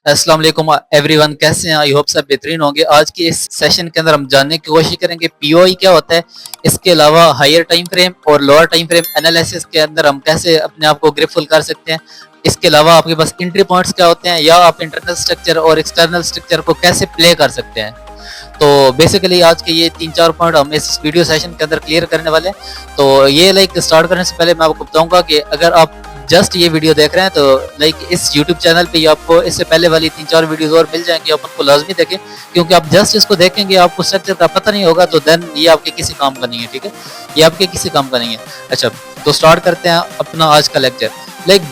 अस्सलाम वालेकुम एवरीवन, कैसे हैं? आई होप सब बेहतरीन होंगे। आज के इस सेशन के अंदर हम जानने की कोशिश करेंगे पीओई क्या होता है, इसके अलावा हायर टाइम फ्रेम और लोअर टाइम फ्रेम एनालिसिस के अंदर हम कैसे अपने आप को ग्रिपफुल कर सकते हैं। इसके अलावा आपके पास एंट्री पॉइंट्स क्या होते हैं, या आप इंटरनल स्ट्रक्चर और एक्सटर्नल स्ट्रक्चर को कैसे प्ले कर सकते हैं। तो बेसिकली आज के ये 3-4 पॉइंट हम इस वीडियो सेशन के अंदर क्लियर करने वाले हैं। तो ये स्टार्ट करने से पहले मैं आपको बताऊंगा कि अगर आप जस्ट ये वीडियो देख रहे हैं तो इस YouTube चैनल पे आपको इससे पहले वाली 3-4 वीडियोस और मिल जाएंगी, आप उनको लाजमी देखें, क्योंकि आप जस्ट इसको देखेंगे आपको स्ट्रक्चर का पता नहीं होगा तो देन ये आपके किसी काम का नहीं है। ठीक है, ये आपके किसी काम का नहीं है। अच्छा, तो स्टार्ट करते हैं अपना आज का लेक्चर।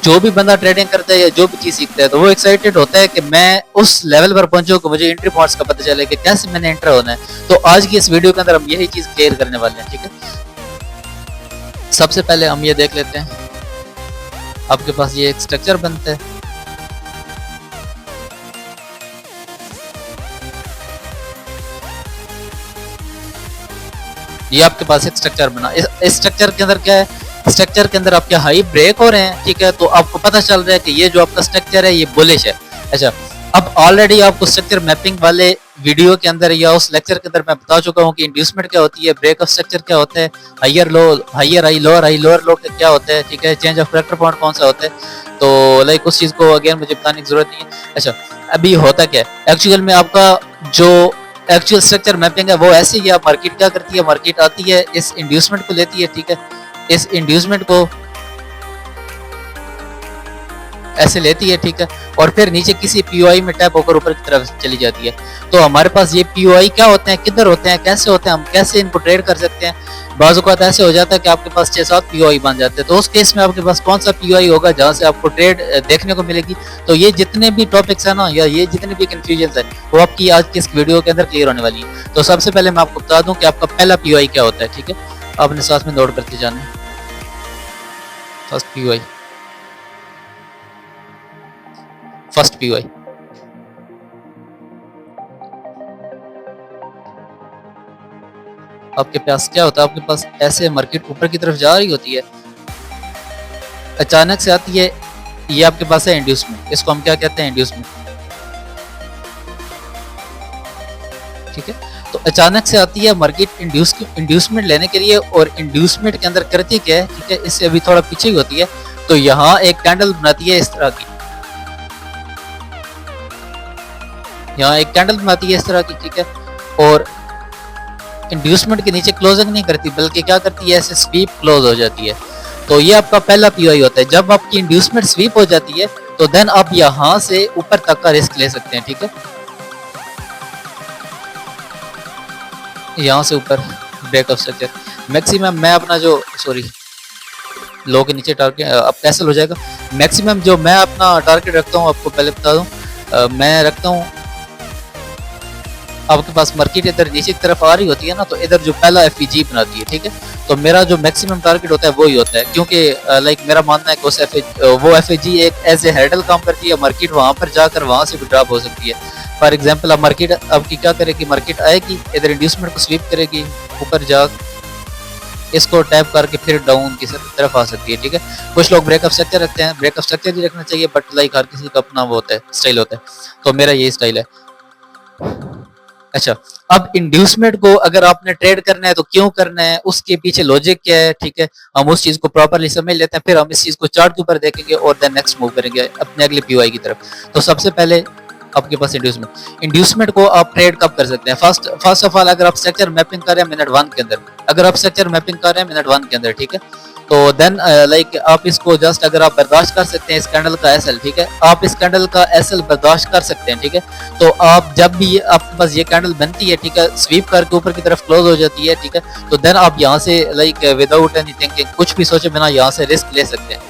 जो भी बंदा ट्रेडिंग करता है या जो भी चीज सीखता है तो वो एक्साइटेड होता है कि मैं उस लेवल पर पहुंचूं कि मुझे एंट्री पॉइंट्स का पता चले कि कैसे मैंने एंटर होना है। तो आज की इस वीडियो के अंदर हम यही चीज क्लियर करने वाले हैं। ठीक है, सबसे पहले हम ये देख लेते हैं, आपके पास ये एक स्ट्रक्चर बनता है। ये आपके पास एक स्ट्रक्चर बना, इस स्ट्रक्चर के अंदर क्या है, स्ट्रक्चर के अंदर आपके हाई ब्रेक हो रहे हैं। ठीक है, तो आपको पता चल रहा है कि ये जो आपका स्ट्रक्चर है ये बुलिश है। अच्छा, अब ऑलरेडी आपको स्ट्रक्चर मैपिंग वाले वीडियो के अंदर या उस लेक्चर के अंदर मैं बता चुका हूँ कि इंड्यूसमेंट क्या होती है, ब्रेक ऑफ स्ट्रक्चर क्या होता है, higher low, higher high, lower low क्या होता है। ठीक है, चेंज ऑफ करेक्टर पॉइंट कौन सा होता है। तो उस चीज को अगेन मुझे बताने की जरूरत नहीं है। अच्छा, अभी होता क्या है एक्चुअल में, आपका जो एक्चुअल स्ट्रक्चर मैपिंग है वो ऐसे ही है। मार्केट क्या करती है, मार्केट आती है, इस इंड्यूसमेंट को लेती है। ठीक है, इस इंड्यूसमेंट को ऐसे लेती है। ठीक है, और फिर नीचे किसी पीओआई में टैप होकर ऊपर की तरफ चली जाती है। तो हमारे पास ये पीओआई क्या होते हैं, किधर होते हैं, कैसे होते हैं, हम कैसे इनको ट्रेड कर सकते हैं। बाज़ औक़ात ऐसे हो जाता है कि आपके पास 6-7 पीओआई बन जाते हैं। तो उस केस में आपके पास कौन सा पीओआई होगा जहां से आपको ट्रेड देखने को मिलेगी। तो ये जितने भी टॉपिक्स है ना, या ये जितने भी कंफ्यूजन है, वो आपकी आज की इस वीडियो के अंदर क्लियर होने वाली है। तो सबसे पहले मैं आपको बता दूं कि आपका पहला पीओआई क्या होता है। ठीक है, आपने साथ में नोट करते जाना है। फर्स्ट पीओआई, फर्स्ट पीओआई आपके पास क्या होता है, आपके पास ऐसे मार्केट ऊपर की तरफ जा रही होती है, अचानक से आती है, ये आपके पास है इंड्यूसमेंट। इसको हम क्या कहते हैं, इंड्यूसमेंट। ठीक है, तो अचानक से आती है मार्केट इंड्यूसमेंट लेने के लिए, और इंड्यूसमेंट के अंदर करती क्या है, ठीक है, इससे अभी थोड़ा पीछे ही होती है। तो यहाँ एक कैंडल बनाती है इस तरह की, यहाँ एक कैंडल बनाती है इस तरह की। ठीक है, और इंड्यूसमेंट के नीचे क्लोजिंग नहीं करती, बल्कि क्या करती है, ऐसे स्वीप क्लोज हो जाती है। तो ये आपका पहला पीओआई होता है। जब आपकी इंड्यूसमेंट स्वीप हो जाती है तो देन आप यहाँ से ऊपर तक का रिस्क ले सकते हैं। ठीक है, यहाँ से ऊपर ब्रेक ऑफ स्ट्रक्चर मैक्सिमम, मैं अपना जो लो के नीचे टारगेट अब कैंसिल हो जाएगा। मैक्सिमम जो मैं अपना टारगेट रखता हूँ, आपको पहले बता दूं, मैं रखता हूँ, आपके पास मार्केट इधर नीचे की तरफ आ रही होती है ना, तो इधर जो पहला एफईजी बनाती है। ठीक है, तो मेरा जो मैक्सिमम टारगेट होता है वो ही होता है, क्योंकि मेरा मानना है कि उस वो एफईजी एक एज ए हैंडल काम करती है। मार्केट वहां पर जाकर वहां से भी ड्रॉप हो सकती है। फॉर एग्जांपल, अब मार्केट आपकी क्या करेगी, मार्केट आएगी, इधर इंड्यूसमेंट को स्वीप करेगी, ऊपर जा इसको टैप करके फिर डाउन की तरफ आ सकती है। ठीक है, कुछ लोग ब्रेकअप स्ट्रक्चर रखते हैं, ब्रेकअप स्ट्रक्चर भी रखना चाहिए, बट हर किसी का अपना वो होता है, स्टाइल होता है। तो मेरा यही स्टाइल है। अच्छा, अब इंड्यूसमेंट को अगर आपने ट्रेड करना है तो क्यों करना है, उसके पीछे लॉजिक क्या है। ठीक है, हम उस चीज को प्रॉपर्ली समझ लेते हैं, फिर हम इस चीज को चार्ट के ऊपर देखेंगे और देन नेक्स्ट मूव करेंगे अपने अगले पीओआई की तरफ। तो सबसे पहले आपके पास इंड्यूसमेंट को आप ट्रेड कब कर सकते हैं। फर्स्ट ऑफ ऑल, अगर आप स्ट्रक्चर मैपिंग कर रहे हैं मिनट 1 के अंदर, अगर आप स्ट्रक्चर मैपिंग कर रहे हैं मिनट 1 के अंदर, ठीक है, तो देन आप इसको जस्ट अगर आप बर्दाश्त कर सकते हैं इस कैंडल का एसएल, ठीक है, आप इस कैंडल का एसएल बर्दाश्त कर सकते हैं। ठीक है, तो आप जब भी आपके पास ये कैंडल बनती है, ठीक है, स्वीप करके ऊपर की तरफ क्लोज हो जाती है, ठीक है, तो देन आप यहाँ से विदाउट एनी थिंकिंग, कुछ भी सोचे बिना यहाँ से रिस्क ले सकते हैं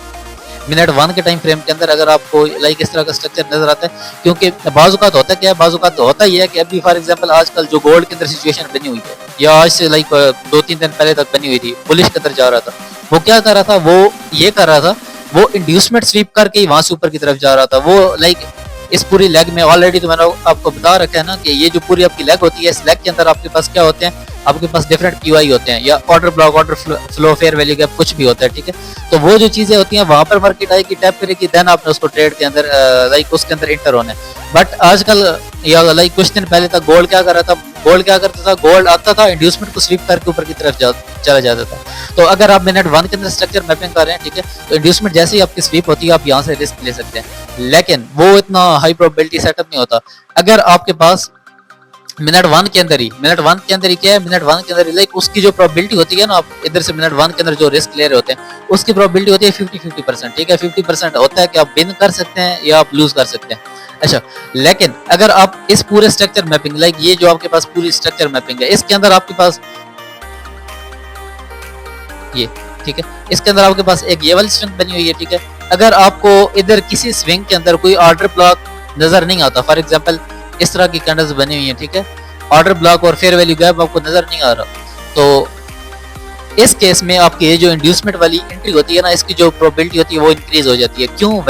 मिनट 1 के टाइम फ्रेम के अंदर। अगर आपको इस तरह का स्ट्रक्चर नजर आता है, क्योंकि बाजुकात होता क्या है, बाजुकात होता ही है कि अभी फॉर एग्जांपल आजकल जो गोल्ड के अंदर सिचुएशन बनी हुई है, या आज से 2-3 दिन पहले तक बनी हुई थी, बुलिश के अंदर जा रहा था, वो क्या कर रहा था, वो ये कर रहा था, वो इंड्यूसमेंट स्वीप करके ही वहां से ऊपर की तरफ जा रहा था। वो इस पूरी लेग में ऑलरेडी तो मैंने आपको बता रखा है ना कि ये जो पूरी आपकी लेग होती है, इस लेग के अंदर आपके पास क्या होते हैं, आपके पास डिफरेंट पीओआई होते हैं, या order block, order flow, fair value gap, कुछ भी होता है, ठीक है। तो वो जो चीजें होती हैं वहां पर मार्केट आएगी, टैप करेगी, देन आपने उसको ट्रेड के अंदर लाइक उसके अंदर इंटर होना है। बट आजकल या लाइक कुछ दिन पहले तक गोल्ड क्या कर रहा था, गोल्ड क्या करता था, गोल्ड आता था, इंड्यूसमेंट को स्वीप करके ऊपर की तरफ चला जाता था। तो अगर आप मिनट 1 के अंदर स्ट्रक्चर मैपिंग कर रहे हैं, ठीक है, तो इंड्यूसमेंट जैसे ही आपकी स्वीप होती है आप यहाँ से रिस्क ले सकते हैं, लेकिन वो इतना हाई प्रोबेबिलिटी सेटअप नहीं होता। अगर आपके पास मिनट 1 के अंदर ही क्या है, मिनट 1 के अंदर लाइक उसकी जो प्रोबेबिलिटी होती है ना, आप इधर से मिनट 1 के अंदर जो रिस्क ले रहे होते हैं उसकी प्रोबेबिलिटी होती है 50-50%, ठीक है। 50% होता है कि आप विन कर सकते हैं या आप लूज कर सकते हैं। अच्छा, लेकिन अगर आप इस पूरे स्ट्रक्चर मैपिंग, लाइक ये जो आपके पास पूरी स्ट्रक्चर मैपिंग है, इसके अंदर आपके पास ये, ठीक है, इसके अंदर आपके पास एक ये वाली स्विंग बनी हुई है, ठीक है। अगर आपको इधर किसी स्विंग के अंदर कोई ऑर्डर ब्लॉक नजर नहीं आता, फॉर एग्जांपल इस तरह की कैंडल्स बनी हुई है, ठीक है, ऑर्डर ब्लॉक और फेयर वैल्यू गैप आपको नजर नहीं आ रहा, तो इस केस में आपकी ये जो इंड्यूसमेंट वाली एंट्री होती है ना, इसकी जो प्रोबेबिलिटी होती है वो इंक्रीज हो जाती है। क्यों?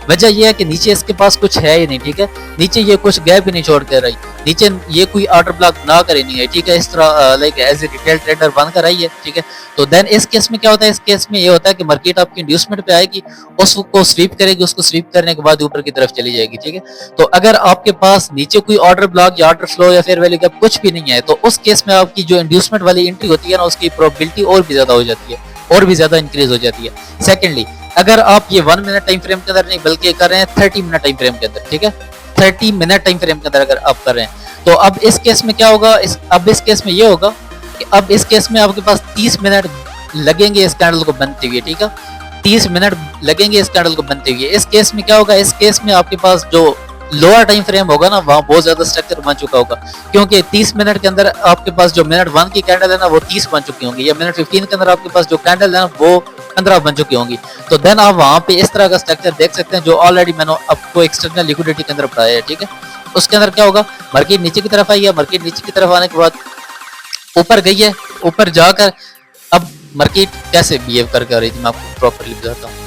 वजह ये है कि नीचे इसके पास कुछ है ही नहीं, ठीक है, नीचे ये कुछ गैप ही नहीं छोड़ के रही, नीचे ये कोई ऑर्डर ब्लॉक ना करे नहीं है, ठीक है, इस तरह like as a retail trader बन कर आई है, ठीक है। तो देन इस केस में क्या होता है, इस केस में ये होता है कि मार्केट आपकी इंड्यूसमेंट पे आएगी, उसको स्वीप करेगी, उसको स्वीप करने के बाद ऊपर की तरफ चली जाएगी, ठीक है। तो अगर आपके पास नीचे कोई ऑर्डर ब्लॉक या ऑर्डर फ्लो या फेयर वैल्यू गैप कुछ भी नहीं है, तो उस केस में आपकी जो इंड्यूसमेंट वाली एंट्री होती है ना, उसकी प्रोबेबिलिटी और भी ज्यादा हो जाती है, और भी ज्यादा इंक्रीज हो जाती है। सेकेंडली, अगर आप ये 1 मिनट टाइम फ्रेम के अंदर नहीं बल्कि कर रहे हैं 30 मिनट टाइम फ्रेम के अंदर, ठीक है, 30 मिनट टाइम फ्रेम के अंदर अगर आप कर रहे हैं, तो अब इस केस में क्या होगा, अब इस केस में ये होगा कि अब इस केस में आपके पास 30 मिनट लगेंगे इस कैंडल को बनते हुए, ठीक है, 30 मिनट लगेंगे इस कैंडल को बनते हुए। इस केस में क्या होगा, इस केस में आपके पास जो लोअर टाइम फ्रेम होगा ना, वहां बहुत ज्यादा स्ट्रक्चर बन चुका होगा, क्योंकि 30 मिनट के अंदर आपके पास जो मिनट 1 की कैंडल है ना वो 30 बन चुकी होंगी, या मिनट 15 के अंदर आपके पास जो कैंडल है ना वो 15 बन चुकी होंगी। तो देन आप वहां पे इस तरह का स्ट्रक्चर देख सकते हैं जो ऑलरेडी मैंने आपको एक्सटर्नल लिक्विडिटी के अंदर बताया है, ठीक है। उसके अंदर क्या होगा, मार्केट नीचे की तरफ आई है, मार्केट नीचे की तरफ आने के बाद ऊपर गई है, ऊपर जाकर अब मार्केट कैसे बिहेव करके आ रही थी मैं आपको प्रॉपरली बताता हूँ।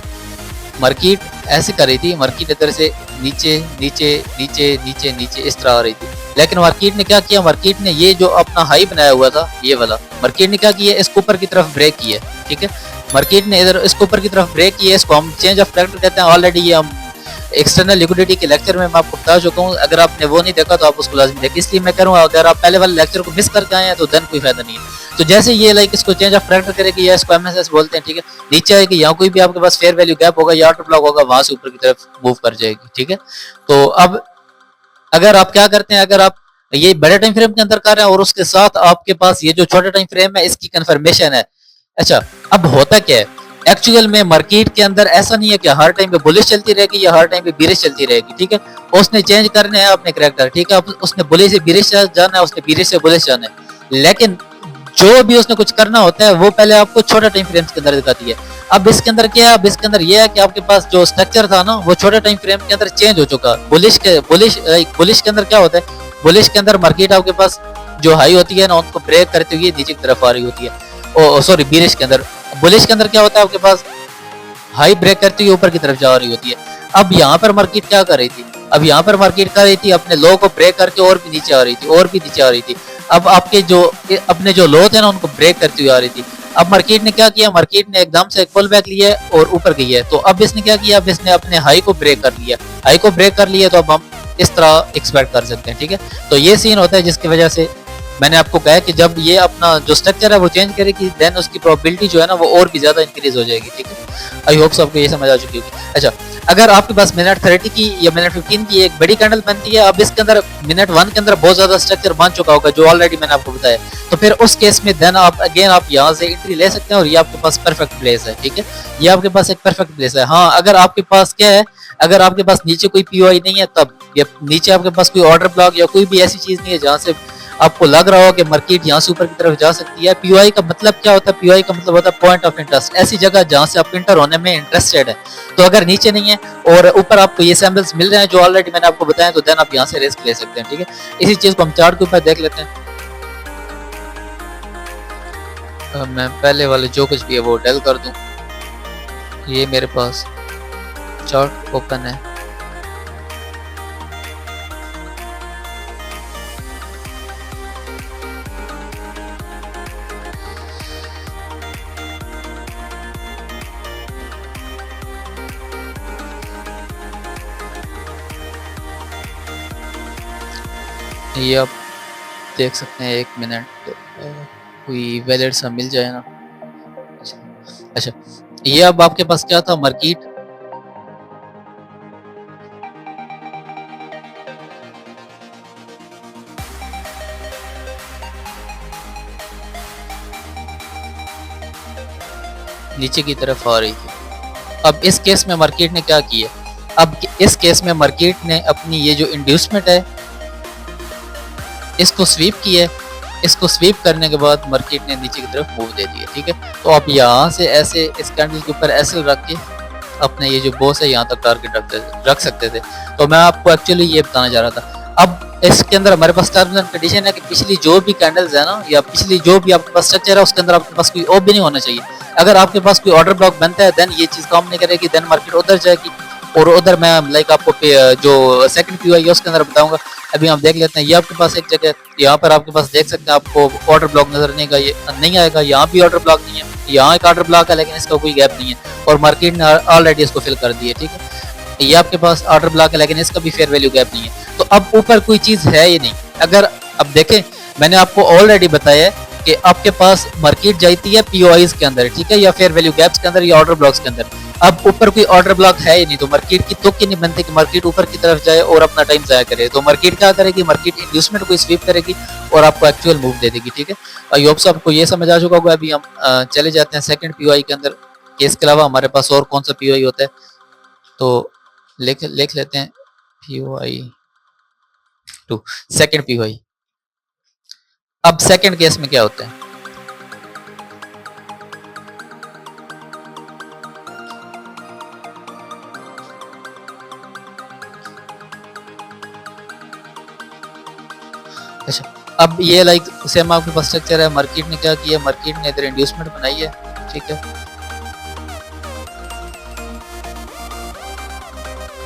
मार्केट ऐसे कर रही थी, मार्केट इधर से नीचे नीचे नीचे नीचे नीचे इस तरह आ रही थी, लेकिन मार्केट ने क्या किया, मार्केट ने ये जो अपना हाई बनाया हुआ था ये वाला, मार्केट ने क्या किया, इसको ऊपर की तरफ ब्रेक किया, ठीक है, मार्केट ने इधर इसको ऊपर की तरफ ब्रेक किया, इसको हम चेंज ऑफ फैक्टर कहते हैं। ऑलरेडी ये हम एक्सटर्नल लिक्विडिटी के लेक्चर में मैं आपको बता चुका हूँ, अगर आपने वो नहीं देखा तो आप उसको लाजमी देखें, इसलिए मैं करूँगा अगर आप पहले वाले लेक्चर को मिस करके आए हैं तो देन कोई फायदा नहीं है। तो जैसे ये लाइक इसको चेंज ऑफ फैक्टर करेगी या इसको एमएसएस बोलते हैं, ठीक है, नीचे आएगी, यहाँ कोई भी आपके पास फेयर वैल्यू गैप होगा या ऑर्डर ब्लॉक होगा, वहां से ऊपर की तरफ मूव कर जाएगी, ठीक है। तो अब अगर आप क्या करते हैं, अगर आप ये बड़े टाइम फ्रेम के अंदर कर रहे हैं और उसके साथ आपके पास ये जो छोटा टाइम फ्रेम है इसकी कंफर्मेशन है। अच्छा, अब होता क्या है, एक्चुअल में मार्केट के अंदर ऐसा नहीं है कि हर टाइम पे बुलिश चलती रहेगी या हर टाइम पे बीरिश चलती रहेगी, ठीक है, उसने चेंज करने हैं अपने करैक्टर, ठीक है, उसने बुलिश से बीरिश जाना है, उसने बीरिश से बुलिश जाना है, लेकिन जो भी उसने कुछ करना होता है वो पहले आपको छोटा टाइम फ्रेम्स के अंदर दिखाती है। अब इसके अंदर क्या है, अब इसके अंदर ये है कि आपके पास जो स्ट्रक्चर था ना वो छोटे टाइम फ्रेम के अंदर चेंज हो चुका। बुलिश के अंदर क्या होता है, बुलिश के अंदर मार्केट आपके पास जो हाई होती है ना उनको ब्रेक करते हुए नीचे की तरफ आ रही होती है। ओ सॉरी, बीरिश के अंदर, बुलिश के अंदर क्या होता है, आपके पास हाई ब्रेक करते हुए ऊपर की तरफ जा रही होती है। अब यहाँ पर मार्केट क्या कर रही थी, अब यहाँ पर मार्केट कर रही थी अपने लो को ब्रेक करके और भी नीचे आ रही थी, और भी नीचे आ रही थी। अब आपके जो अपने जो लो थे ना उनको ब्रेक करती हुई आ रही थी। अब मार्केट ने क्या किया, मार्केट ने एकदम से एक पुल बैक लिया और ऊपर गई है। तो अब इसने क्या किया, अब इसने अपने हाई को ब्रेक कर लिया, हाई को ब्रेक कर लिया, तो अब हम इस तरह एक्सपेक्ट कर सकते हैं, ठीक है। तो ये सीन होता है जिसकी वजह से मैंने आपको कहा कि जब ये अपना जो स्ट्रक्चर है वो चेंज करेगी देन उसकी प्रोबेबिलिटी जो है ना वो और भी ज्यादा इंक्रीज हो जाएगी, ठीक है। आई होप सो आपको ये समझ आ चुकी होगी। अच्छा, अगर आपके पास मिनट 30 की या मिनट 15 की एक बड़ी कैंडल बनती है, अब इसके अंदर मिनट 1 के अंदर बहुत ज्यादा स्ट्रक्चर बन चुका होगा जो ऑलरेडी मैंने आपको बताया, तो फिर उस केस में देन आप अगेन आप यहाँ से एंट्री ले सकते हैं और ये आपके पास परफेक्ट प्लेस है, ठीक है, ये आपके पास एक परफेक्ट प्लेस है। हाँ, अगर आपके पास क्या है, अगर आपके पास नीचे कोई पीओआई नहीं है, तब ये नीचे आपके पास कोई ऑर्डर ब्लॉक या कोई भी ऐसी चीज नहीं है जहां से आपको लग रहा हो कि मार्केट यहाँ से ऊपर की तरफ जा सकती है। पीओआई का मतलब क्या होता है, पीओआई का मतलब होता है पॉइंट ऑफ इंटरेस्ट, ऐसी जगह जहां से आप इंटर होने में इंटरेस्टेड है। तो अगर नीचे नहीं है और ऊपर आपको ये सैंपल्स मिल रहे हैं जो ऑलरेडी मैंने आपको बताया, तो देन आप यहाँ से रिस्क ले सकते हैं, ठीक है। इसी चीज को हम चार्ट के ऊपर देख लेते हैं। मैं पहले वाले जो कुछ भी है वो डेल कर दूं। ये मेरे पास चार्ट ओपन है, ये आप देख सकते हैं, 1 मिनट कोई वैलिड सा मिल जाए ना। अच्छा अच्छा, ये अब आपके पास क्या था, मार्केट। नीचे की तरफ आ रही थी। अब इस केस में मार्केट ने क्या किया, अब इस केस में मार्केट ने अपनी ये जो इंड्यूसमेंट है इसको स्वीप किया है। इसको स्वीप करने के बाद मार्केट ने नीचे की तरफ मूव दे दिया, ठीक है। तो आप यहाँ से ऐसे इस कैंडल के ऊपर ऐसे रख के अपने ये जो बॉस है यहाँ तक टारगेट रख सकते थे। तो मैं आपको एक्चुअली ये बताना चाह रहा था। अब इसके अंदर हमारे पास टर्म्स एंड कंडीशन है कि पिछली जो भी कैंडल्स है ना, या पिछली जो भी आपके पास स्ट्रक्चर है उसके अंदर आपके पास कोई ऑफ भी नहीं होना चाहिए। अगर आपके पास कोई ऑर्डर ब्लॉक बनता है देन ये चीज काम नहीं करेगी, देन मार्केट उधर जाएगी। और उधर मैं लाइक आपको जो सेकंड पीओ है उसके अंदर बताऊंगा। अभी हम देख लेते हैं, ये आपके पास एक जगह, यहाँ पर आपके पास देख सकते हैं आपको ऑर्डर ब्लॉक नजर नहीं आएगा। यहाँ भी ऑर्डर ब्लॉक नहीं है, यहाँ एक ऑर्डर ब्लॉक है लेकिन इसका कोई गैप नहीं है और मार्केट ने ऑलरेडी इसको फिल कर दिया, ठीक है। ये आपके पास ऑर्डर ब्लॉक है लेकिन इसका भी फेयर वैल्यू गैप नहीं है। तो अब ऊपर कोई चीज है ही नहीं। अगर अब देखें, मैंने आपको ऑलरेडी बताया है कि आपके पास मार्केट जाती है पीओआईज के अंदर, ठीक है, या फेयर वैल्यू गैप्स के अंदर या ऑर्डर ब्लॉक्स के अंदर। अब ऊपर कोई ऑर्डर ब्लॉक है ही नहीं, तो मार्केट की तुक ही नहीं बनती कि मार्केट ऊपर की तरफ जाए और अपना टाइम जाया करे। तो मार्केट क्या करेगी, मार्केट इंड्यूसमेंट को स्वीप करेगी और आपको एक्चुअल मूव दे देगी, ठीक है। आई होप सो आपको ये समझ आ चुका होगा। अभी हम चले जाते हैं सेकंड पीओआई के अंदर। इसके अलावा हमारे पास और कौन सा पीओआई होता है, तो लिख लेते हैं पीओआई 2, सेकंड पीओआई। अब सेकंड केस में क्या होता है, अच्छा। अब ये लाइक सेम आपके पास स्ट्रक्चर है। मार्केट ने क्या किया, मार्केट ने इधर इंड्यूसमेंट बनाई है, ठीक है,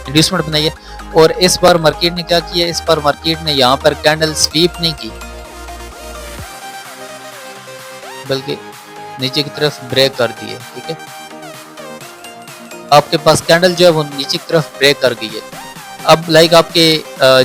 इंड्यूसमेंट बनाई है। और इस बार मार्केट ने क्या किया, इस बार मार्केट ने यहाँ पर कैंडल स्वीप नहीं की बल्कि नीचे की तरफ ब्रेक कर दी है, ठीक है। आपके पास कैंडल जो है वो नीचे की तरफ ब्रेक कर गई है। अब लाइक आपके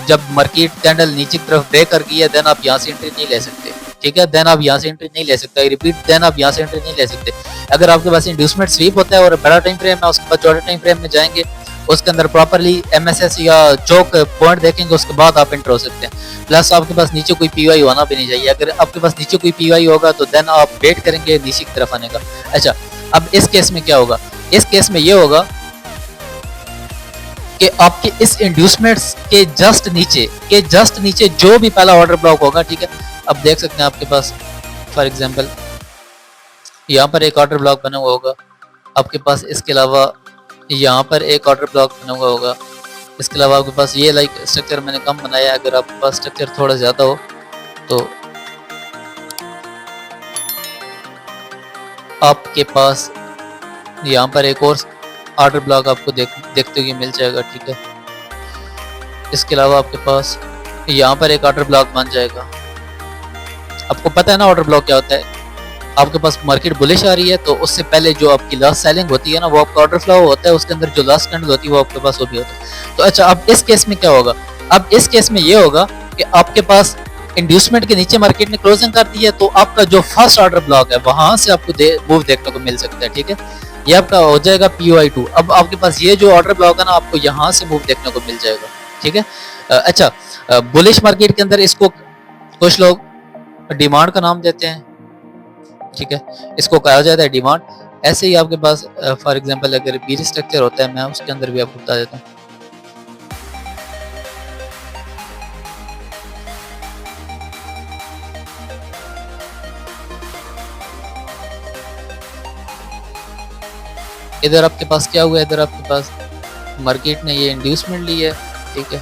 जब मार्केट कैंडल नीचे की तरफ ब्रेक कर गई है देन आप यहाँ से एंट्री नहीं ले सकते, ठीक है। देन आप यहाँ से एंट्री नहीं ले सकते, रिपीट, देन आप यहाँ से एंट्री नहीं ले सकते। अगर आपके पास इंड्यूसमेंट स्वीप होता है और बड़ा टाइम फ्रेम है, उसके बाद छोटे टाइम फ्रेम में जाएंगे, उसके अंदर प्रॉपरली एमएसएस या चौक पॉइंट देखेंगे, उसके बाद आप एंटर हो सकते हैं। प्लस आपके पास नीचे कोई पीवाई होना भी नहीं चाहिए। अगर आपके पास नीचे कोई पीवाई होगा तो देन आप वेट करेंगे नीचे की तरफ आने का। अच्छा, अब इस केस में क्या होगा, इस केस में ये होगा कि आपके इस इंड्यूसमेंट्स के जस्ट नीचे जो भी पहला ऑर्डर ब्लॉक होगा, ठीक है। अब देख सकते हैं आपके पास फॉर एग्जांपल यहाँ पर एक ऑर्डर ब्लॉक बना हुआ होगा, आपके पास इसके अलावा यहाँ पर एक ऑर्डर ब्लॉक बना हुआ होगा, इसके अलावा आपके पास ये लाइक स्ट्रक्चर मैंने कम बनाया है। अगर आपके पास स्ट्रक्चर थोड़ा ज्यादा हो तो आपके पास यहाँ पर एक और ऑर्डर ब्लॉक आपको देखते हुए मिल जाएगा, ठीक है। इसके अलावा आपके पास यहाँ पर एक ऑर्डर ब्लॉक बन जाएगा। आपको पता है ना ऑर्डर ब्लॉक क्या होता है। आपके पास मार्केट बुलिश आ रही है तो उससे पहले जो आपकी लास्ट सेलिंग होती है ना, वो आपका ऑर्डर फ्लो होता है, उसके अंदर जो लास्ट कैंडल होती है वो आपके पास वो भी होता है। तो अच्छा, अब इस केस में क्या होगा, अब इस केस में ये होगा कि आपके पास इंड्यूसमेंट के नीचे मार्केट ने क्लोजिंग कर दी है, तो आपका जो फर्स्ट ऑर्डर ब्लॉक है वहां से आपको मूव देखने को मिल सकता है, ठीक है। ये आपका हो जाएगा POI 2। अब आपके पास ये जो ऑर्डर ब्लॉक है ना, आपको यहाँ से मूव देखने को मिल जाएगा, ठीक है। अच्छा, बुलिश मार्केट के अंदर इसको कुछ लोग डिमांड का नाम देते हैं, ठीक है, इसको कहा जाता है डिमांड। ऐसे ही आपके पास फॉर एग्जांपल अगर बीर स्ट्रक्चर होता है, मैं उसके अंदर भी आपको बता देता हूँ। इधर आपके पास क्या हुआ, इधर आपके पास मार्केट ने ये इंड्यूसमेंट ली है, ठीक है,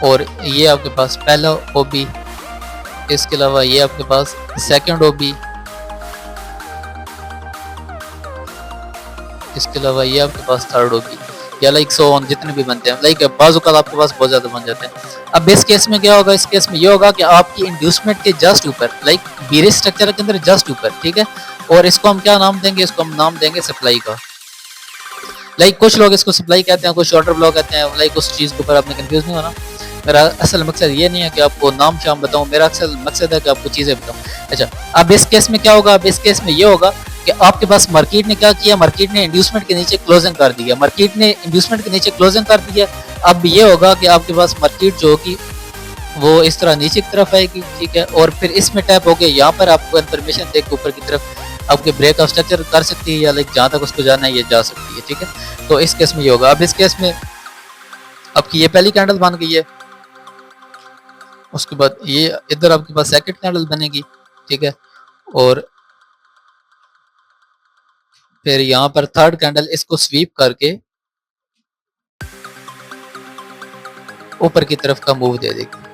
और ये आपके पास पहला ओबी, इसके अलावा ये आपके पास सेकंड ओबी, इसके अलावा ये आपके पास थर्ड ओबी, या लाइक सो ऑन जितने भी बनते हैं, लाइक बाजुकात आपके पास बहुत ज्यादा बन जाते हैं। अब इस केस में क्या होगा, इस केस में ये होगा कि आपकी इंड्यूसमेंट के जस्ट ऊपर, लाइक बीरिश स्ट्रक्चर के अंदर जस्ट ऊपर, ठीक है, और इसको हम क्या नाम देंगे, इसको हम नाम देंगे सप्लाई का। लाइक कुछ लोग इसको सप्लाई कहते हैं, कुछ ऑर्डर ब्लॉक कहते हैं। लाइक उस चीज़ के ऊपर आपने कंफ्यूज नहीं होना। मेरा असल मकसद ये नहीं है कि आपको नाम शाम बताऊं, मेरा असल मकसद है कि आपको चीज़ें बताऊं। अच्छा, अब इस केस में क्या होगा? अब इस केस में ये होगा कि आपके पास मार्केट ने क्या किया, मार्केट ने इंड्यूसमेंट के नीचे क्लोजिंग कर दिया, मार्केट ने इंड्यूसमेंट के नीचे क्लोजिंग कर दिया। अब ये होगा कि आपके पास मार्केट जो होगी वो इस तरह नीचे की तरफ आएगी, ठीक है, और फिर इसमें टैप हो गया। यहाँ पर आपको इन्फॉर्मेशन देख के ऊपर की तरफ आपके ब्रेक ऑफ स्ट्रक्चर कर सकती है, या लाइक जहाँ तक उसको जाना है ये जा सकती है, ठीक है। तो इस केस में ये होगा। अब इस केस में आपकी ये पहली कैंडल बन गई है, उसके बाद ये इधर आपके पास सेकंड कैंडल बनेगी, ठीक है, और फिर यहाँ पर थर्ड कैंडल इसको स्वीप करके ऊपर की तरफ का मूव दे देगी।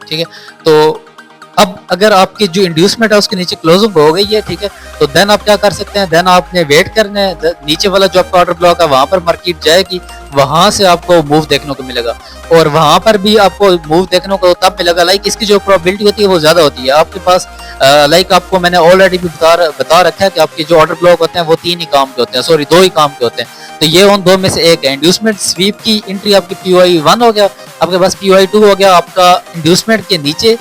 ठीक है, तो अब अगर आपकी जो इंड्यूसमेंट है उसके नीचे क्लोजिंग हो गई है, ठीक है, तो देन आप क्या कर सकते हैं? देन आपने वेट करना है, नीचे वाला जो आपका ऑर्डर ब्लॉक है वहां पर मार्केट जाएगी, वहां से आपको मूव देखने को मिलेगा, और वहां पर भी आपको मूव देखने को तब मिलेगा। लाइक इसकी जो प्रोबेबिलिटी होती है वो ज्यादा होती है आपके पास। लाइक आपको मैंने ऑलरेडी भी बता रखा है कि आपके जो ऑर्डर ब्लॉक होते हैं वो 3 ही काम के होते हैं, सॉरी 2 ही काम के होते हैं। तो ये उन 2 में से एक है। इंड्यूसमेंट स्वीप की एंट्री आपकी POI 1 हो गया, आपके पास POI 2 हो गया आपका इंड्यूसमेंट के नीचे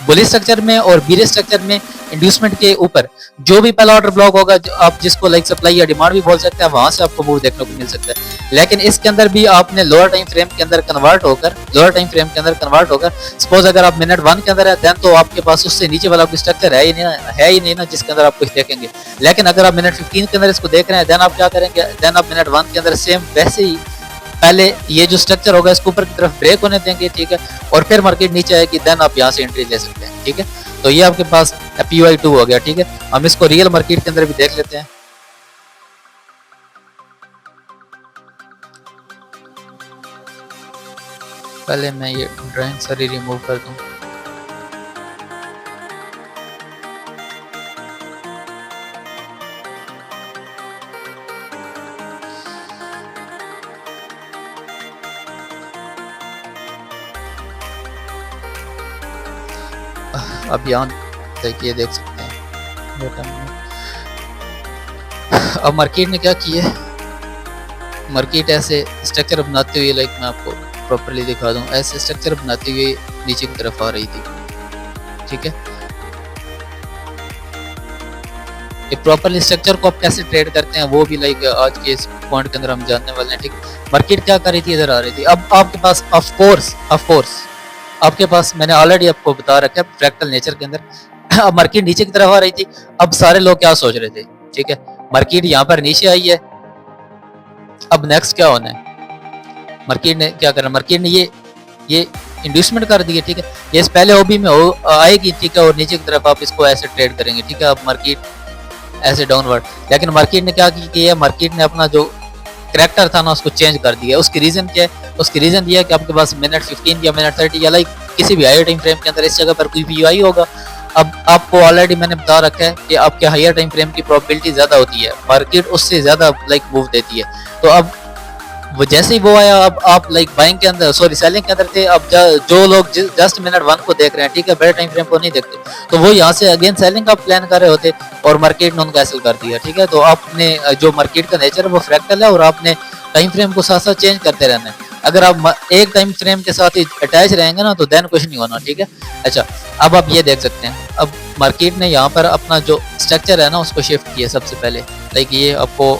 बुलिश स्ट्रक्चर में, और बीरिश स्ट्रक्चर में इंड्यूसमेंट के ऊपर जो भी पहला ऑर्डर ब्लॉक होगा, आप जिसको लाइक सप्लाई या डिमांड भी बोल सकते हैं, वहां से आपको मूव देखने को मिल सकता है। लेकिन इसके अंदर भी आपने लोअर टाइम फ्रेम के अंदर कन्वर्ट होकर सपोज अगर आप मिनट 1 के अंदर है, देन तो आपके पास उससे नीचे वाला कोई स्ट्रक्चर है ही नहीं ना जिसके अंदर आप कुछ देखेंगे। लेकिन अगर आप मिनट 15 के अंदर इसको देख रहे हैं, देन आप क्या करेंगे? देन आप मिनट 1 के अंदर सेम वैसे ही पहले ये जो स्ट्रक्चर होगा इसको ऊपर की तरफ ब्रेक होने देंगे, ठीक है, और फिर मार्केट नीचे आएगी, देन आप यहाँ से एंट्री ले सकते हैं, ठीक है। तो ये आपके पास POI 2 हो गया, ठीक है। हम इसको रियल मार्केट के अंदर भी देख लेते हैं। पहले मैं ये ड्राइंग सारी रिमूव कर दूं। अब यहाँ देखिए, देख सकते हैं। अब मार्केट ने क्या किया है? मार्केट ऐसे स्ट्रक्चर बनाते हुए, लाइक मैं आपको प्रॉपर्ली दिखा दूं, ऐसे स्ट्रक्चर बनाते हुए नीचे की तरफ आ रही थी, ठीक है। ये प्रॉपर्ली स्ट्रक्चर को आप कैसे ट्रेड करते हैं वो भी लाइक आज के इस पॉइंट के अंदर हम जानने वाले हैं, ठीक। मार्केट क्या कर रही थी? इधर आ रही थी। अब आपके पास ऑफ कोर्स आपके पास मैंने ऑलरेडी आपको बता रखा है फ्रैक्टल नेचर के अंदर अब मार्केट नीचे की तरफ आ रही थी। अब सारे लोग क्या सोच रहे थे, ठीक है, मार्केट यहाँ पर नीचे आई है, अब नेक्स्ट क्या होना है? मार्केट ने क्या करना? मार्केट ने ये इंड्यूसमेंट कर दी है, ठीक है, ये इस पहले ओबी में आएगी, ठीक है, और नीचे की तरफ आप इसको ऐसे ट्रेड करेंगे, ठीक है। अब मार्केट ऐसे डाउनवर्ड, लेकिन मार्केट ने क्या किया है? मार्केट ने अपना जो करैक्टर था ना उसको चेंज कर दिया। उसकी रीजन क्या है? उसकी रीजन ये है कि आपके पास मिनट 15 या मिनट 30 या लाइक किसी भी हायर टाइम फ्रेम के अंदर इस जगह पर कोई POI होगा। अब आपको ऑलरेडी मैंने बता रखा है कि आपके हायर टाइम फ्रेम की प्रोबेबिलिटी ज्यादा होती है, मार्केट उससे ज्यादा लाइक मूव देती है। तो अब वो जैसे ही वो आया, अब आप लाइक बाइंग के अंदर, सॉरी सेलिंग के अंदर थे। अब जो लोग जस्ट मिनट 1 को देख रहे हैं, ठीक है, बड़े टाइम फ्रेम को नहीं देखते, तो वो यहाँ से अगेन सेलिंग का प्लान कर रहे होते, और मार्केट ने उनको कैंसिल कर दिया, ठीक है। तो आपने जो मार्केट का नेचर है वो फ्रैक्टल है, और आपने टाइम फ्रेम को साथ साथ चेंज करते रहना है। अगर आप एक टाइम फ्रेम के साथ ही अटैच रहेंगे ना, तो देन कुछ नहीं होना, ठीक है। अच्छा, अब आप ये देख सकते हैं, अब मार्केट ने यहाँ पर अपना जो स्ट्रक्चर है ना उसको शिफ्ट किया सबसे पहले। लाइक ये आपको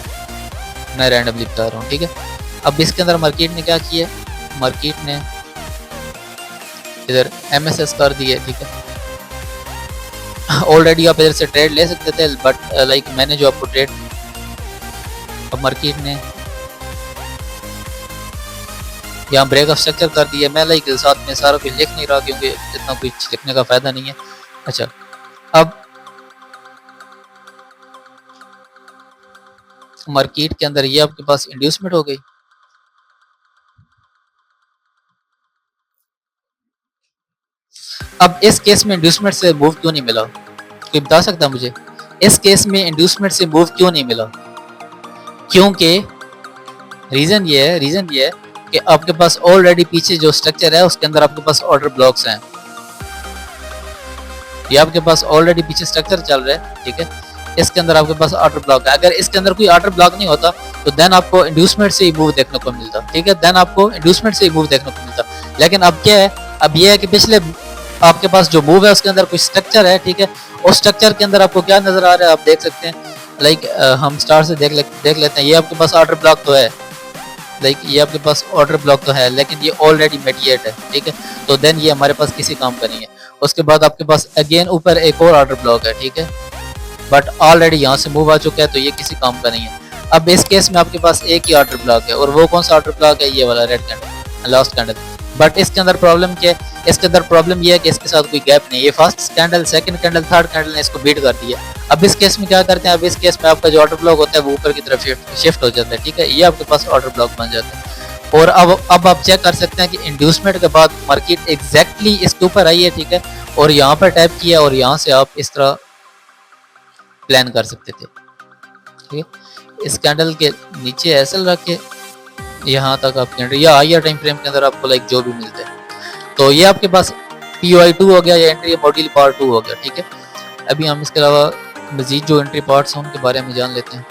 मैं रैंडमली बता रहा हूँ, ठीक है। अब इसके अंदर मार्केट ने क्या किया? मार्केट ने इधर MSS कर दिया, ठीक है। ऑलरेडी आप इधर से ट्रेड ले सकते थे, बट लाइक मैंने जो आपको ट्रेड, अब मार्केट ने यहाँ ब्रेक ऑफ स्ट्रक्चर कर दिया। मैं लाइक साथ में सारा कुछ लिख नहीं रहा क्योंकि इतना कुछ लिखने का फायदा नहीं है। अच्छा, अब मार्केट के अंदर ये आपके पास इंड्यूसमेंट हो गई। अब इस केस में इंड्यूसमेंट से मूव क्यों नहीं मिला? कोई बता सकता है मुझे? इस केस में इंड्यूसमेंट से मूव क्यों नहीं मिला? क्योंकि रीजन ये है कि आपके पास ऑलरेडी पीछे जो स्ट्रक्चर है उसके अंदर आपके पास ऑर्डर ब्लॉक्स हैं। ये आपके पास ऑलरेडी पीछे स्ट्रक्चर चल रहा है, ठीक है। इसके अंदर आपके पास ऑर्डर ब्लॉक है। अगर इसके अंदर कोई ऑर्डर ब्लॉक नहीं होता तो देन आपको इंड्यूसमेंट से ही मूव देखने को मिलता, ठीक है। देन आपको इंड्यूसमेंट से ही मूव देखने को मिलता। लेकिन अब क्या है, अब ये है कि पिछले आपके पास जो मूव है उसके अंदर कुछ स्ट्रक्चर है, ठीक है। उस स्ट्रक्चर के अंदर आपको क्या नजर आ रहा है आप देख सकते हैं। लाइक हम स्टार से देख लेते हैं। ये आपके पास ऑर्डर ब्लॉक तो है, लाइक ये आपके पास ऑर्डर ब्लॉक तो है, लेकिन ये ऑलरेडी मेडिएट है, ठीक है। तो देन ये हमारे पास किसी काम का नहीं है। उसके बाद आपके पास अगेन ऊपर एक और ऑर्डर ब्लॉक है, ठीक है, बट ऑलरेडी यहाँ से मूव आ चुका है, तो ये किसी काम का नहीं है। अब इस केस में आपके पास एक ही ऑर्डर ब्लॉक है, और वो कौन सा ऑर्डर ब्लॉक है, ये वाला red candle, last candle. But इसके अंदर प्रॉब्लम क्या है, इसके अंदर प्रॉब्लम ये है कि इसके साथ कोई गैप नहीं है। ये first candle, second candle, third candle ने इसको बीट कर दिया। अब इस केस में क्या करते हैं, अब इस केस में आपका जो ऑर्डर ब्लॉक होता है वो ऊपर की तरफ शिफ्ट हो जाता है, ठीक है। ये आपके पास ऑर्डर ब्लॉक बन जाता है। और अब आप चेक कर सकते हैं कि इंड्यूसमेंट के बाद मार्केट एग्जैक्टली इसके ऊपर आई है, ठीक है। और यहाँ पर टैप किया और यहाँ से आप इस तरह प्लान कर सकते थे, ठीक है। इस कैंडल के नीचे एसएल रख के यहाँ तक आप कैंडल या हायर टाइम फ्रेम के अंदर आपको लाइक जो भी मिलते हैं। तो ये आपके पास POI2 हो गया, या एंट्री मॉड्यूल पार्ट 2 हो गया, ठीक है। अभी हम इसके अलावा मजीद जो एंट्री पार्ट्स हैं उनके बारे में जान लेते हैं,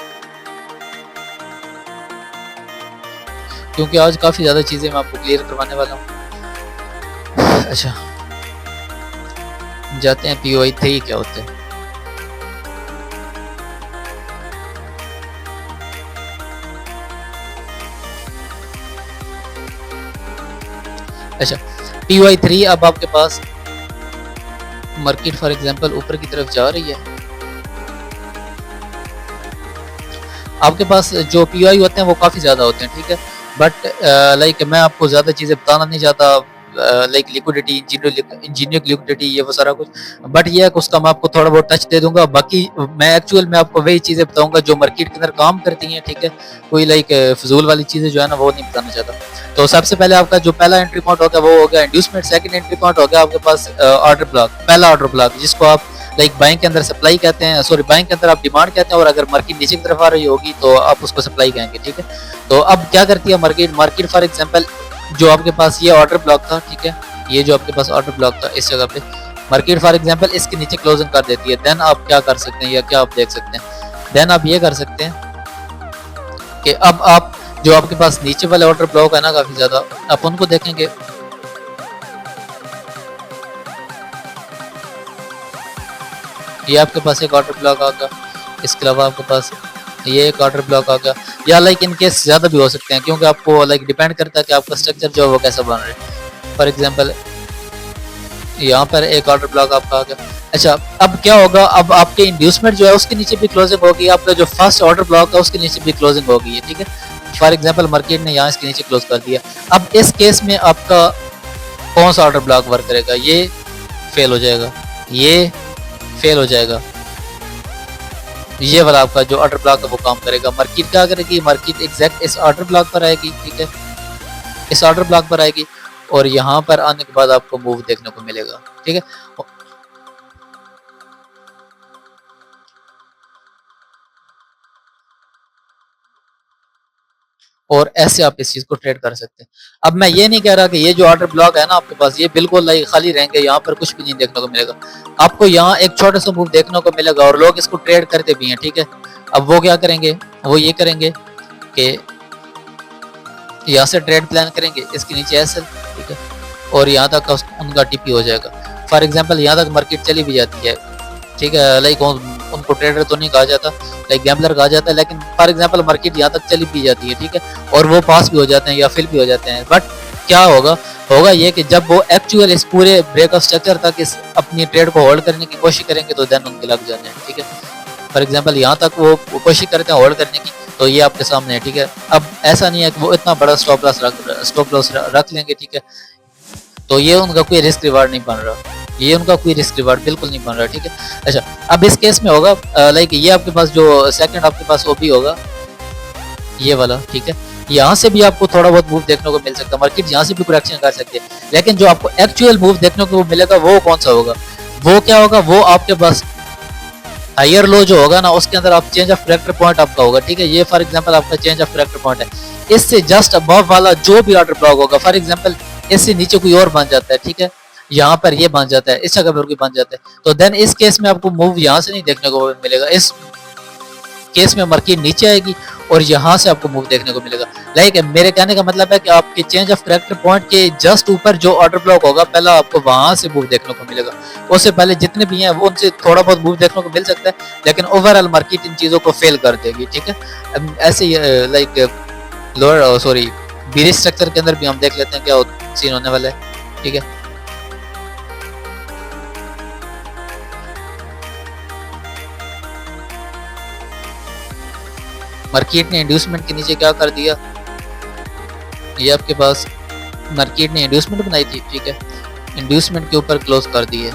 क्योंकि आज काफ़ी ज़्यादा चीज़ें मैं आपको क्लियर करवाने वाला हूँ। अच्छा, जाते हैं POI3 क्या होता है। अच्छा, POI3 अब आपके पास मार्केट फॉर एग्जांपल ऊपर की तरफ जा रही है। आपके पास जो POI होते हैं वो काफ़ी ज़्यादा होते हैं, ठीक है। बट लाइक मैं आपको ज़्यादा चीज़ें बताना नहीं चाहता, लाइक लिक्विडिटी, इंजीनियर लिक्विडिटी, ये वो सारा कुछ। बट ये है कि उसका मैं आपको थोड़ा बहुत टच दे दूंगा। बाकी मैं एक्चुअल में आपको वही चीज़ें बताऊंगा जो मार्केट के अंदर काम करती हैं, ठीक है। कोई लाइक फजूल वाली चीज़ें जो है ना वो नहीं बताना चाहता। तो सबसे पहले आपका जो पहला एंट्री पॉइंट होगा वो हो गया इंड्यूसमेंट। सेकंड एंट्री पॉइंट हो गया आपके पास ऑर्डर ब्लॉक, पहला ऑर्डर ब्लॉक, जिसको आप लाइक बाइंग के अंदर सप्लाई कहते हैं, सॉरी बाइंग के अंदर आप डिमांड कहते हैं, और अगर मार्केट नीचे की तरफ आ रही होगी तो आप उसको सप्लाई कहेंगे, ठीक है। तो अब क्या करती है मार्केट फॉर एग्जांपल जो आपके पास ये ऑर्डर ब्लॉक था, ठीक है, ये जो आपके पास ऑर्डर ब्लॉक था इस जगह पे मार्केट फॉर एग्जांपल इसके नीचे क्लोजिंग कर देती है। देन आप क्या कर सकते हैं या क्या आप देख सकते हैं, देन आप ये कर सकते हैं कि अब आप जो आपके पास नीचे वाले ऑर्डर ब्लॉक है ना काफी ज्यादा, आप उनको देखेंगे। ये आपके पास एक ऑर्डर ब्लॉक आ गया, इसके अलावा आपके पास ये एक ऑर्डर ब्लॉक आ गया, या लाइक इन केस ज्यादा भी हो सकते हैं, क्योंकि आपको लाइक डिपेंड करता है कि आपका स्ट्रक्चर जो है वो कैसा बन रहा है। फॉर एग्जांपल यहाँ पर एक ऑर्डर ब्लॉक आपका आ गया। अच्छा, अब क्या होगा, अब आपके इंड्यूसमेंट जो है उसके नीचे भी क्लोजिंग होगी, आपका जो फर्स्ट ऑर्डर ब्लॉक है उसके नीचे भी क्लोजिंग होगी, ठीक है। फॉर एग्जांपल मार्केट ने यहाँ इसके नीचे क्लोज कर दिया। अब इस केस में आपका कौन सा ऑर्डर ब्लॉक वर्क करेगा, ये फेल हो जाएगा, ये फेल हो जाएगा, ये वाला आपका जो ऑर्डर ब्लॉक है वो काम करेगा। मार्केट क्या करेगी, मार्केट एग्जैक्ट इस ऑर्डर ब्लॉक पर आएगी, ठीक है, इस ऑर्डर ब्लॉक पर आएगी, और यहाँ पर आने के बाद आपको मूव देखने को मिलेगा, ठीक है। और ऐसे आप इस चीज को ट्रेड कर सकते हैं। अब मैं ये नहीं कह रहा कि ये जो ऑर्डर ब्लॉक है ना आपके पास ये बिल्कुल लाइक खाली रहेंगे, यहाँ पर कुछ भी नहीं देखने को मिलेगा। आपको यहाँ एक छोटा सा मूव देखने को मिलेगा, और लोग इसको ट्रेड करते भी हैं, ठीक है। अब वो क्या करेंगे, वो ये करेंगे कि यहाँ से ट्रेड प्लान करेंगे, इसके नीचे एसएल, ठीक है, और यहाँ तक उनका टीपी हो जाएगा। फॉर एग्जाम्पल यहाँ तक मार्केट चली भी जाती है, ठीक है, लाइक उनको ट्रेडर तो नहीं कहा जाता, लाइक गैम्बलर कहा जाता है, लेकिन फॉर एग्जांपल मार्केट यहाँ तक चली भी जाती है, ठीक है, और वो पास भी हो जाते हैं या फिल भी हो जाते हैं। बट क्या होगा ये कि जब वो एक्चुअल इस पूरे ब्रेकआउट स्ट्रक्चर तक इस अपनी ट्रेड को होल्ड करने की कोशिश करेंगे तो देन उनके लग जाने हैं, ठीक है। फॉर एग्जाम्पल यहाँ तक वो कोशिश करते हैं होल्ड करने की, तो ये आपके सामने है, ठीक है। अब ऐसा नहीं है कि वो इतना बड़ा स्टॉप लॉस रख लेंगे, ठीक है, तो ये उनका कोई रिस्क रिवार्ड नहीं बन रहा, ये उनका कोई रिस्क रिवार्ड बिल्कुल नहीं बन रहा, ठीक है। अच्छा, अब इस केस में होगा लाइक ये आपके पास जो सेकंड आपके पास ओपी होगा ये वाला, ठीक है, यहाँ से भी आपको थोड़ा बहुत मूव देखने को मिल सकता है, मार्केट यहाँ से भी करेक्शन कर सकते हैं, लेकिन जो आपको एक्चुअल मूव देखने को मिलेगा वो कौन सा होगा, वो क्या होगा, वो आपके पास हायर लो जो होगा ना उसके अंदर आप चेंज ऑफ करेक्टर पॉइंट आपका होगा, ठीक है। ये फॉर एग्जांपल आपका चेंज ऑफ करेक्टर पॉइंट है, इससे जस्ट अबव वाला जो भी ऑर्डर ब्लॉक होगा, फॉर एग्जांपल इससे नीचे कोई और बन जाता है, ठीक है, यहाँ पर ये बन जाता है, इस जगह पर भी बन जाता है, तो देन इस केस में आपको मूव यहाँ से नहीं देखने को मिलेगा, इस केस में मार्केट नीचे आएगी और यहाँ से आपको मूव देखने को मिलेगा। लाइक मेरे कहने का मतलब है कि आपके चेंज ऑफ करेक्टर पॉइंट के जस्ट ऊपर जो ऑर्डर ब्लॉक होगा पहला आपको वहां से मूव देखने को मिलेगा, उससे पहले जितने भी हैं वो उनसे थोड़ा बहुत मूव देखने को मिल सकता है, लेकिन ओवरऑल मार्केट इन चीजों को फेल कर देगी। ठीक है, ऐसे लाइक लोअर सॉरी बीरी स्ट्रक्चर के अंदर भी हम देख लेते हैं क्या सीन होने वाला है। ठीक है, मार्केट ने इंड्यूसमेंट के नीचे क्या कर दिया, ये आपके पास मार्केट ने इंड्यूसमेंट बनाई थी। ठीक है, इंड्यूसमेंट के ऊपर क्लोज कर दी है।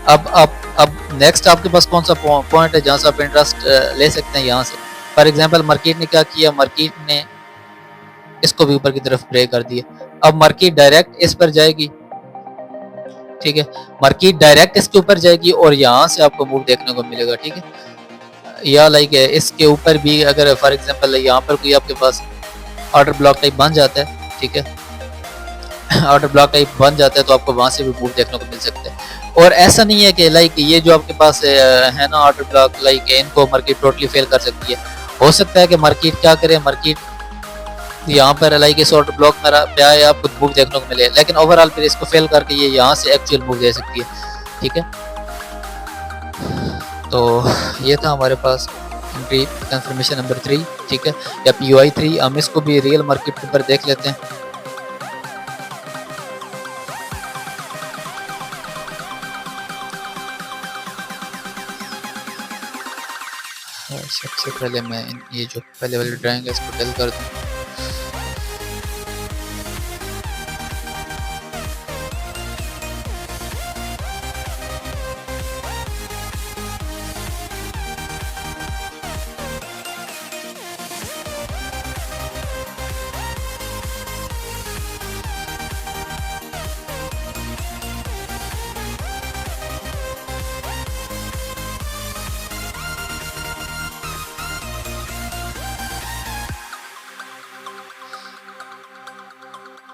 अब नेक्स्ट आपके पास कौन सा पॉइंट है जहां से आप इंटरेस्ट ले सकते हैं यहाँ से। फॉर एग्जांपल मार्केट ने क्या किया, मार्केट ने इसको भी ऊपर की तरफ ब्रेक कर दिया। अब मार्केट डायरेक्ट इस पर जाएगी। ठीक है, मार्केट डायरेक्ट इसके ऊपर जाएगी और यहाँ से आपको मूव देखने को मिलेगा। ठीक है, या लाइक इसके ऊपर भी अगर फॉर एग्जांपल यहाँ पर कोई आपके पास ऑर्डर ब्लॉक टाइप बन जाता है। ठीक है, ऑर्डर ब्लॉक टाइप बन जाता है तो आपको वहां से भी मूव देखने को मिल सकता है। और ऐसा नहीं है कि लाइक ये जो आपके पास है ना ऑर्डर ब्लॉक, लाइक इनको मार्केट टोटली फेल कर सकती है। हो सकता है कि मार्केट क्या करे, मार्केट यहाँ पर लाइक इस ऑर्डर ब्लॉक में पे आए आपको मूव देखने को मिले, लेकिन ओवरऑल फिर इसको फेल करके ये यहाँ से एक्चुअल मूव दे सकती है। ठीक है, तो ये था हमारे पास एंट्री कंफर्मेशन नंबर 3। ठीक है, या POI 3, हम इसको भी रियल मार्केट के ऊपर देख लेते हैं। सबसे पहले मैं ये जो पहले वाली ड्राइंग है इसको डल कर दूं।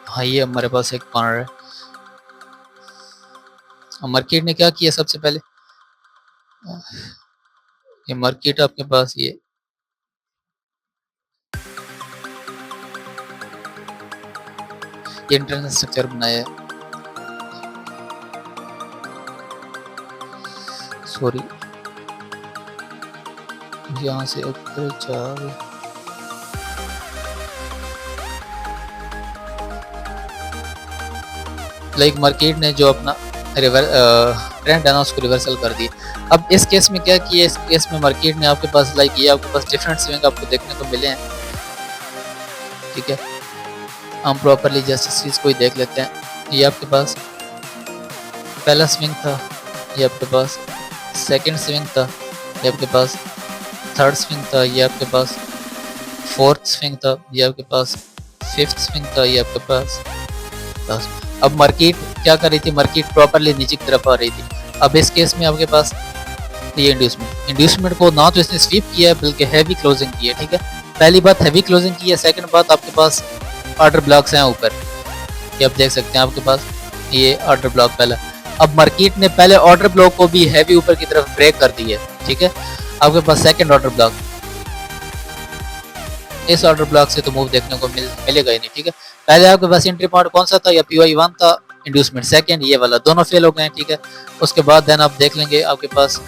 हाँ, ये हमारे पास एक कॉर्नर है। मार्केट ने क्या किया सबसे पहले, ये मार्केट आपके पास ये इंटरनल स्ट्रक्चर बनाया है। सॉरी, यहाँ से ऊपर जा लाइक मार्केट ने जो अपना ट्रेंड है ना उसको रिवर्सल कर दी। अब इस केस में क्या किया, इस केस में मार्केट ने आपके पास लाइक ये आपके पास डिफरेंट स्विंग आपको देखने को मिले हैं। ठीक है, हम प्रॉपरली जस्ट इस चीज़ को ही देख लेते हैं। ये आपके पास पहला स्विंग था, ये आपके पास सेकंड स्विंग था, ये आपके पास थर्ड स्विंग था, ये आपके पास फोर्थ स्विंग था, ये आपके पास फिफ्थ स्विंग था, ये आपके पास बस। अब मार्केट क्या कर रही थी, मार्केट प्रॉपरली नीचे की तरफ आ रही थी। अब इस केस में आपके पास ये इंड्यूसमेंट को ना तो इसने स्वीप किया है बल्कि हैवी क्लोजिंग की है। ठीक है, पहली बात हैवी क्लोजिंग की है, सेकंड बात आपके पास ऑर्डर ब्लॉक्स हैं ऊपर, ये आप देख सकते हैं आपके पास ये ऑर्डर ब्लॉक पहला। अब मार्केट ने पहले ऑर्डर ब्लॉक को भी हैवी ऊपर की तरफ ब्रेक कर दी है। ठीक है, आपके पास सेकंड ऑर्डर ब्लॉक, इस ऑर्डर ब्लॉक से तो मूव देखने को मिलेगा ही नहीं। ठीक है, पहले आपके पास एंट्री पॉइंट कौन सा था, या POI 1 था, इंड्यूसमेंट सेकंड ये वाला, दोनों फेल हो गए। ठीक है, उसके बाद देन आप देख लेंगे आपके पास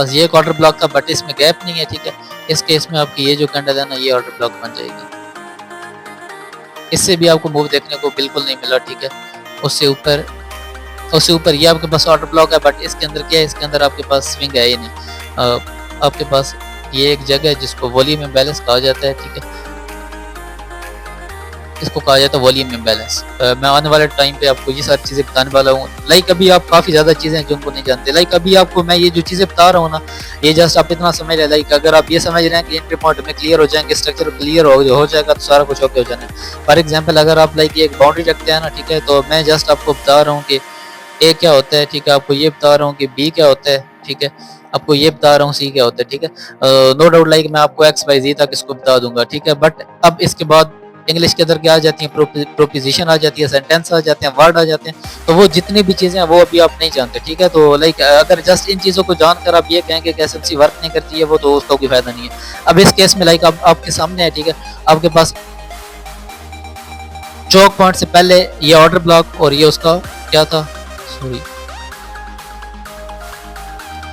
ये एक ऑर्डर ब्लॉक था बट इसमें गैप नहीं है। ठीक है, इस केस में आपकी ये जो कैंडल है ना ये ऑर्डर ब्लॉक बन जाएगी, इससे भी आपको मूव देखने को बिल्कुल नहीं मिला। ठीक है, उससे ऊपर ये आपके पास ऑर्डर ब्लॉक है बट इसके अंदर क्या है, इसके अंदर आपके पास स्विंग है ही नहीं। आपके पास ये एक जगह है जिसको वॉल्यूम इम्बैलेंस कहा जाता है। ठीक है, इसको कहा जाता है वॉल्यूम इम्बैलेंस। मैं आने वाले टाइम पे आपको ये सारी चीज़ें बताने वाला हूँ। लाइक अभी आप काफ़ी ज़्यादा चीज़ें हैं जिनको नहीं जानते। लाइक अभी आपको मैं ये जो चीज़ें बता रहा हूँ ना, ये जस्ट आप इतना समझ रहे। लाइक अगर आप ये समझ रहे हैं कि एंट्री पॉइंट में क्लियर हो जाएंगे, स्ट्रक्चर क्लियर हो जाएगा तो सारा कुछ ओके हो जाना है। फॉर एग्जाम्पल अगर आप लाइक एक बाउंड्री रखते हैं ना, ठीक है, तो मैं जस्ट आपको बता रहा हूँ कि ए क्या होता है। ठीक है, आपको ये बता रहा हूँ कि बी क्या होता है। ठीक है, आपको ये बता रहा हूँ सी क्या होता है। ठीक है, नो डाउट लाइक मैं आपको XYZ तक इसको बता दूंगा। ठीक है, बट अब इसके बाद इंग्लिश के अंदर क्या आ जाती है, प्रोपोजिशन आ जाती है, सेंटेंस आ जाते हैं, वर्ड आ जाते हैं। तो वो जितनी भी चीज़ें हैं वो अभी आप नहीं जानते, ठीक है। तो लाइक अगर जस्ट इन चीज़ों को जानकर आप ये कहेंगे कि एसएमसी वर्क नहीं करती है, वो तो उसका कोई फायदा नहीं है। अब इस केस में लाइक आपके सामने है, ठीक है, आपके पास चौक पॉइंट से पहले ये ऑर्डर ब्लॉक और ये उसका क्या था, सॉरी,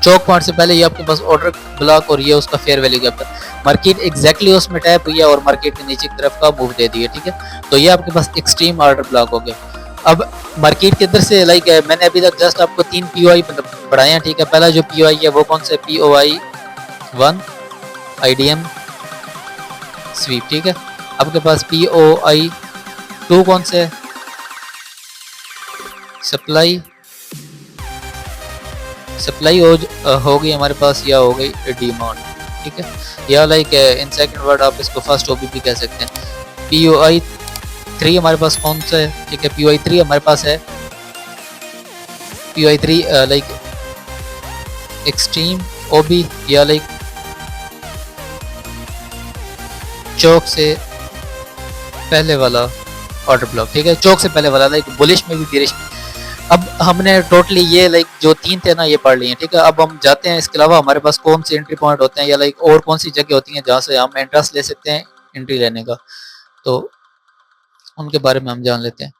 चौक पॉइंट से पहले ये आपके पास ऑर्डर ब्लॉक और ये उसका फेयर वैल्यू गैप है। मार्केट एग्जैक्टली उसमें टैप हुई है और मार्केट के नीचे की तरफ का मूव दे दिया, ठीक है। तो ये आपके पास एक्सट्रीम ऑर्डर ब्लॉक हो गया। अब मार्केट के अंदर से लाइक मैंने अभी तक जस्ट आपको 3 पीओआई पढ़ाए हैं, ठीक है। पहला जो पीओआई है वो कौन सा, पीओआई 1 आईडीएम स्वीप, ठीक है। आपके पास पीओआई 2 कौन से, सप्लाई हो गई हमारे पास, या हो गई डिमांड, ठीक है। या लाइक इन सेकंड वर्ड आप इसको फर्स्ट ओबीपी कह सकते हैं। पीओआई 3 हमारे पास कौन सा है, ठीक है। पीओआई 3 हमारे पास है, पीओआई 3 लाइक एक्सट्रीम ओबी या लाइक चौक से पहले वाला ऑर्डर ब्लॉक, ठीक है। चौक से पहले वाला लाइक बुलिश में भी बेरिश में। अब हमने टोटली ये लाइक जो 3 थे ना ये पढ़ लिए हैं, ठीक है। अब हम जाते हैं इसके अलावा हमारे पास कौन से एंट्री पॉइंट होते हैं या लाइक और कौन सी जगह होती हैं जहाँ से हम इंटरेस्ट ले सकते हैं एंट्री लेने का, तो उनके बारे में हम जान लेते हैं।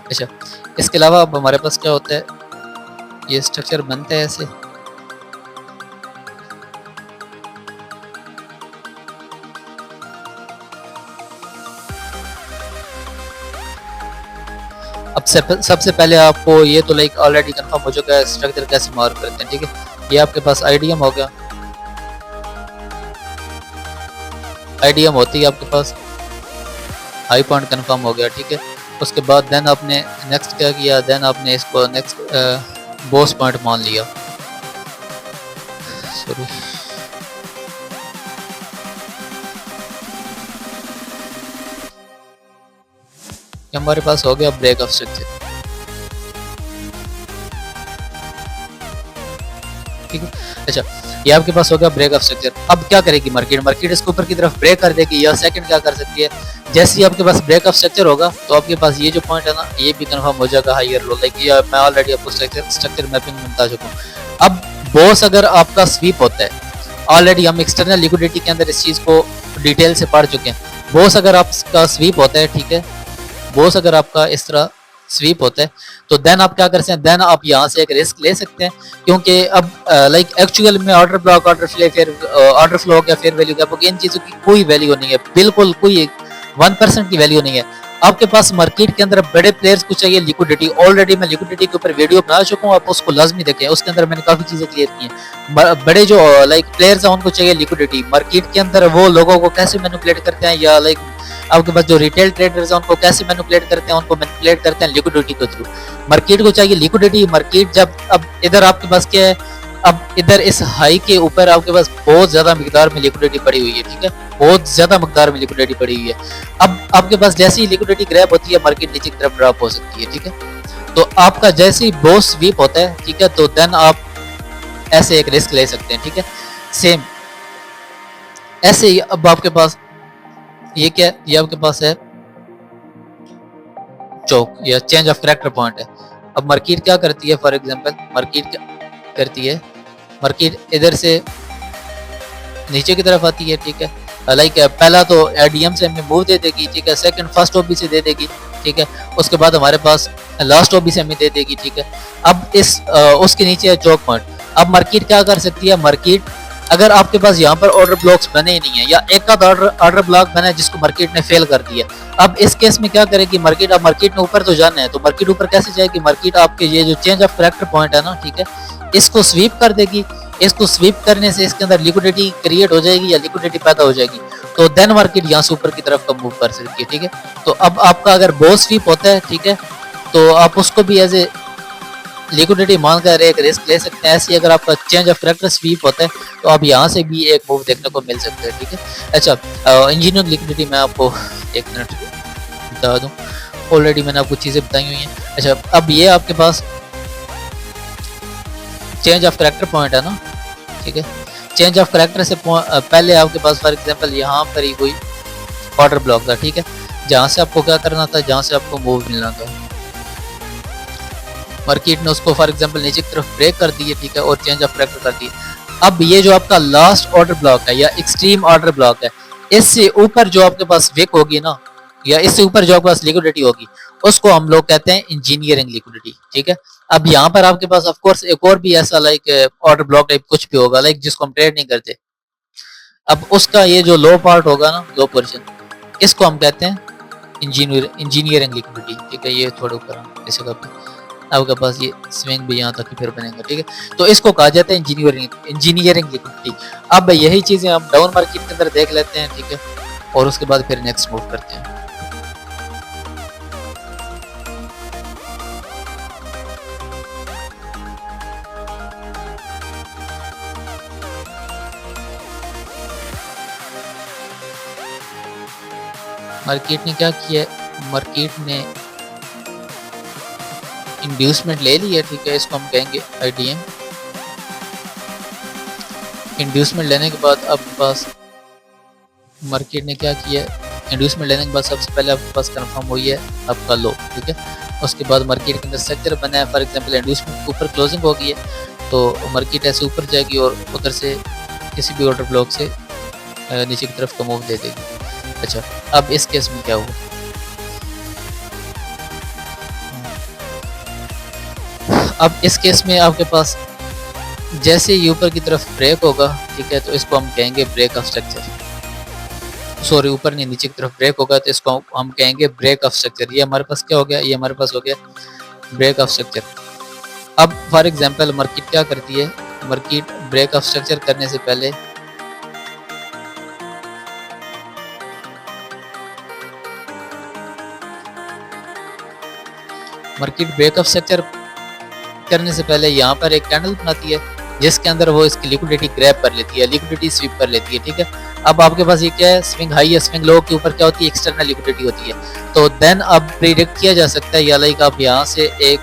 अच्छा, इसके अलावा अब हमारे पास क्या होता है, ये स्ट्रक्चर बनता है ऐसे। अब सबसे पहले आपको ये तो लाइक ऑलरेडी कंफर्म हो चुका है स्ट्रक्चर कैसे मार्क करते हैं, ठीक है। ये आपके पास आईडीएम हो गया, आईडीएम होती है आपके पास, हाई पॉइंट कंफर्म हो गया, ठीक है। उसके बाद देन आपने नेक्स्ट क्या किया, देन आपने इसको नेक्स्ट बॉस पॉइंट मान लिया, सॉरी, हमारे पास हो गया ब्रेक ऑफ स्ट्रक्चर, ठीक है। अच्छा, ये आपके पास हो गया ब्रेक ऑफ स्ट्रक्चर। अब क्या करेगी मार्केट इसके ऊपर की तरफ ब्रेक कर देगी, या सेकंड क्या कर सकती है, जैसे ही आपके पास ब्रेक ऑफ स्ट्रक्चर होगा तो आपके पास ये जो पॉइंट है ना ये भी कंफर्म हो जाएगा हायर लो, लाइक ये मैं ऑलरेडी आपको स्ट्रक्चर मैपिंग में बता चुका हूँ। अब बॉस अगर आपका स्वीप होता है, ऑलरेडी हम एक्सटर्नल लिक्विडिटी के अंदर इस चीज को डिटेल से पढ़ चुके हैं। बॉस अगर आपका स्वीप होता है, ठीक है, बॉस अगर आपका इस तरह स्वीप होता है तो देन आप क्या कर सकते हैं, देन आप यहाँ से एक रिस्क ले सकते हैं, क्योंकि अब लाइक एक्चुअल में ऑर्डर ब्लॉक, ऑर्डर फ्लो या फेयर वैल्यू गैप, इन चीजों की कोई वैल्यू नहीं है, बिल्कुल कोई 1% की वैल्यू नहीं है। आपके पास मार्केट के अंदर बड़े प्लेयर्स को चाहिए लिक्विडिटी, ऑलरेडी मैं लिक्विडिटी के ऊपर वीडियो बना चुका हूँ, आप उसको लाजमी देखें, उसके अंदर मैंने काफी चीजें क्लियर की हैं। बड़े जो लाइक प्लेयर्स हैं उनको चाहिए लिक्विडिटी, मार्केट के अंदर वो लोगों को कैसे मैनिपुलेट करते हैं, या लाइक आपके पास जो रिटेल ट्रेडर्स हैं उनको कैसे मैनिपुलेट करते हैं, उनको मैनिपुलेट करते हैं लिक्विडिटी के थ्रू। मार्केट को चाहिए लिक्विडिटी, मार्केट जब अब इधर आपके पास क्या है, अब इधर इस हाई के ऊपर आपके पास बहुत ज्यादा मिकदार में लिक्विडिटी पड़ी हुई है, ठीक है, बहुत ज्यादा मिकदार में लिक्विडिटी पड़ी हुई है। अब आपके पास जैसे ही लिक्विडिटी ग्रैब होती है मार्केट नीचे की तरफ ड्रॉप हो सकती है, ठीक है। तो आपका जैसे ही बॉस स्वीप होता है, ठीक है, तो देन आप ऐसे एक रिस्क ले सकते हैं, ठीक है। सेम ऐसे ही अब आपके पास ये क्या है, ये आपके पास है चौक या चेंज ऑफ करेक्टर पॉइंट है। अब मार्केट क्या करती है, फॉर एग्जांपल मार्केट क्या करती है, मार्केट इधर से नीचे की तरफ आती है, ठीक है, लाइक पहला तो एडीएम से हमें मूव दे देगी, ठीक है, सेकंड फर्स्ट ओबी से दे देगी, ठीक है, उसके बाद हमारे पास लास्ट ओबी से हमें दे देगी, ठीक है। अब इस उसके नीचे है चौक पॉइंट। अब मार्केट क्या कर सकती है, मार्केट अगर आपके पास यहाँ पर ऑर्डर ब्लॉक्स बने ही नहीं है, या एक आध ऑर्डर ब्लॉक बना है जिसको मार्केट ने फेल कर दिया, अब इस केस में क्या करेगी मार्केट, अब मार्केट ने ऊपर तो जाना है, तो मार्केट ऊपर कैसे जाएगी, मार्केट आपके ये जो चेंज ऑफ करेक्टर पॉइंट है ना, ठीक है, इसको स्वीप कर देगी। इसको स्वीप करने से इसके अंदर लिक्विडिटी क्रिएट हो जाएगी या लिक्विडिटी पैदा हो जाएगी, तो देन मार्केट यहाँ से ऊपर की तरफ का मूव कर सकती है, ठीक है। तो अब आपका अगर बॉस स्वीप होता है, ठीक है, तो आप उसको भी एज ए लिक्विडिटी मानकर एक रिस्क ले सकते हैं। ऐसे अगर आपका चेंज ऑफ करेक्टर स्वीप होता है तो आप यहाँ से भी एक मूव देखने को मिल सकते हैं, ठीक है। अच्छा, इंजीनियर लिक्विडिटी मैं आपको एक मिनट बता दूं, ऑलरेडी मैंने आपको चीजें बताई हुई हैं। अच्छा, अब ये आपके पास चेंज ऑफ करेक्टर पॉइंट है ना, ठीक है। चेंज ऑफ करेक्टर से पहले आपके पास फॉर एग्जांपल यहाँ पर ही कोई ऑर्डर ब्लॉक था, ठीक है, जहाँ से आपको क्या करना था, जहाँ से आपको मूव मिलना था। मार्केट ने उसको फॉर एग्जांपल नीचे की तरफ ब्रेक कर दिए, ठीक है, और चेंज ऑफ करेक्टर कर दिए। अब ये जो आपका लास्ट ऑर्डर ब्लॉक है या एक्सट्रीम ऑर्डर ब्लॉक है, इससे ऊपर जो आपके पास विक होगी ना, या इससे ऊपर जो आपके पास लिक्विडिटी होगी, उसको हम लोग कहते हैं इंजीनियरिंग लिक्विडिटी, ठीक है। अब यहाँ पर आपके पास ऑफ कोर्स एक और भी ऐसा लाइक ऑर्डर ब्लॉक टाइप कुछ भी होगा, लाइक जिसको हम ट्रेड नहीं करते। अब उसका ये जो लो पार्ट होगा ना, लो पोर्शन, इसको हम कहते हैं इंजीनियरिंग लिक्विडिटी, ठीक है। ये थोड़ा ऊपर हम ऐसे करते, आपके पास ये स्विंग भी यहाँ तक फिर बनेगा, ठीक है। तो इसको कहा जाता है इंजीनियरिंग लिक्विडिटी। अब यही चीजें हम डाउन मार्केट के अंदर देख लेते हैं, ठीक है, और उसके बाद फिर नेक्स्ट मूव करते हैं। मार्केट ने क्या किया, मार्केट ने इंड्यूसमेंट ले लिया, ठीक है, इसको हम कहेंगे आईडीएम। इंड्यूसमेंट लेने के बाद आपके पास मार्केट ने क्या किया, इंड्यूसमेंट लेने के बाद सबसे पहले आपके पास कंफर्म हुई है आपका लो, ठीक है। उसके बाद मार्केट के अंदर स्ट्रक्चर बना है, फॉर एग्जांपल इंड्यूसमेंट ऊपर क्लोजिंग हो गई है, तो मार्केट ऐसे ऊपर जाएगी और उधर से किसी भी ऑर्डर ब्लॉक से नीचे की तरफ का मूव दे देगी। अच्छा, अब इस केस में क्या हुआ, अब इस केस में आपके पास जैसे ही ऊपर की तरफ ब्रेक होगा, ठीक है, तो इसको हम कहेंगे ब्रेक ऑफ स्ट्रक्चर। सॉरी, ऊपर नहीं, नीचे की तरफ ब्रेक होगा तो इसको हम कहेंगे ब्रेक ऑफ स्ट्रक्चर। ये हमारे पास क्या हो गया, ये हमारे पास हो गया ब्रेक ऑफ स्ट्रक्चर। अब फॉर एग्जांपल मार्केट क्या करती है, मार्केट ब्रेक ऑफ स्ट्रक्चर करने से पहले मार्केट ब्रेक ऑफ स्ट्रक्चर करने से पहले यहाँ पर एक कैंडल बनाती है, जिसके अंदर वो इसकी लिक्विडिटी ग्रैब कर लेती है, लिक्विडिटी स्वीप कर लेती है, ठीक है। अब आपके पास ये क्या है, स्विंग हाई या स्विंग लो के ऊपर क्या होती है, एक्सटर्नल लिक्विडिटी होती है। तो देन अब प्रिडिक्ट किया जा सकता है, या लाइक आप यहाँ से एक,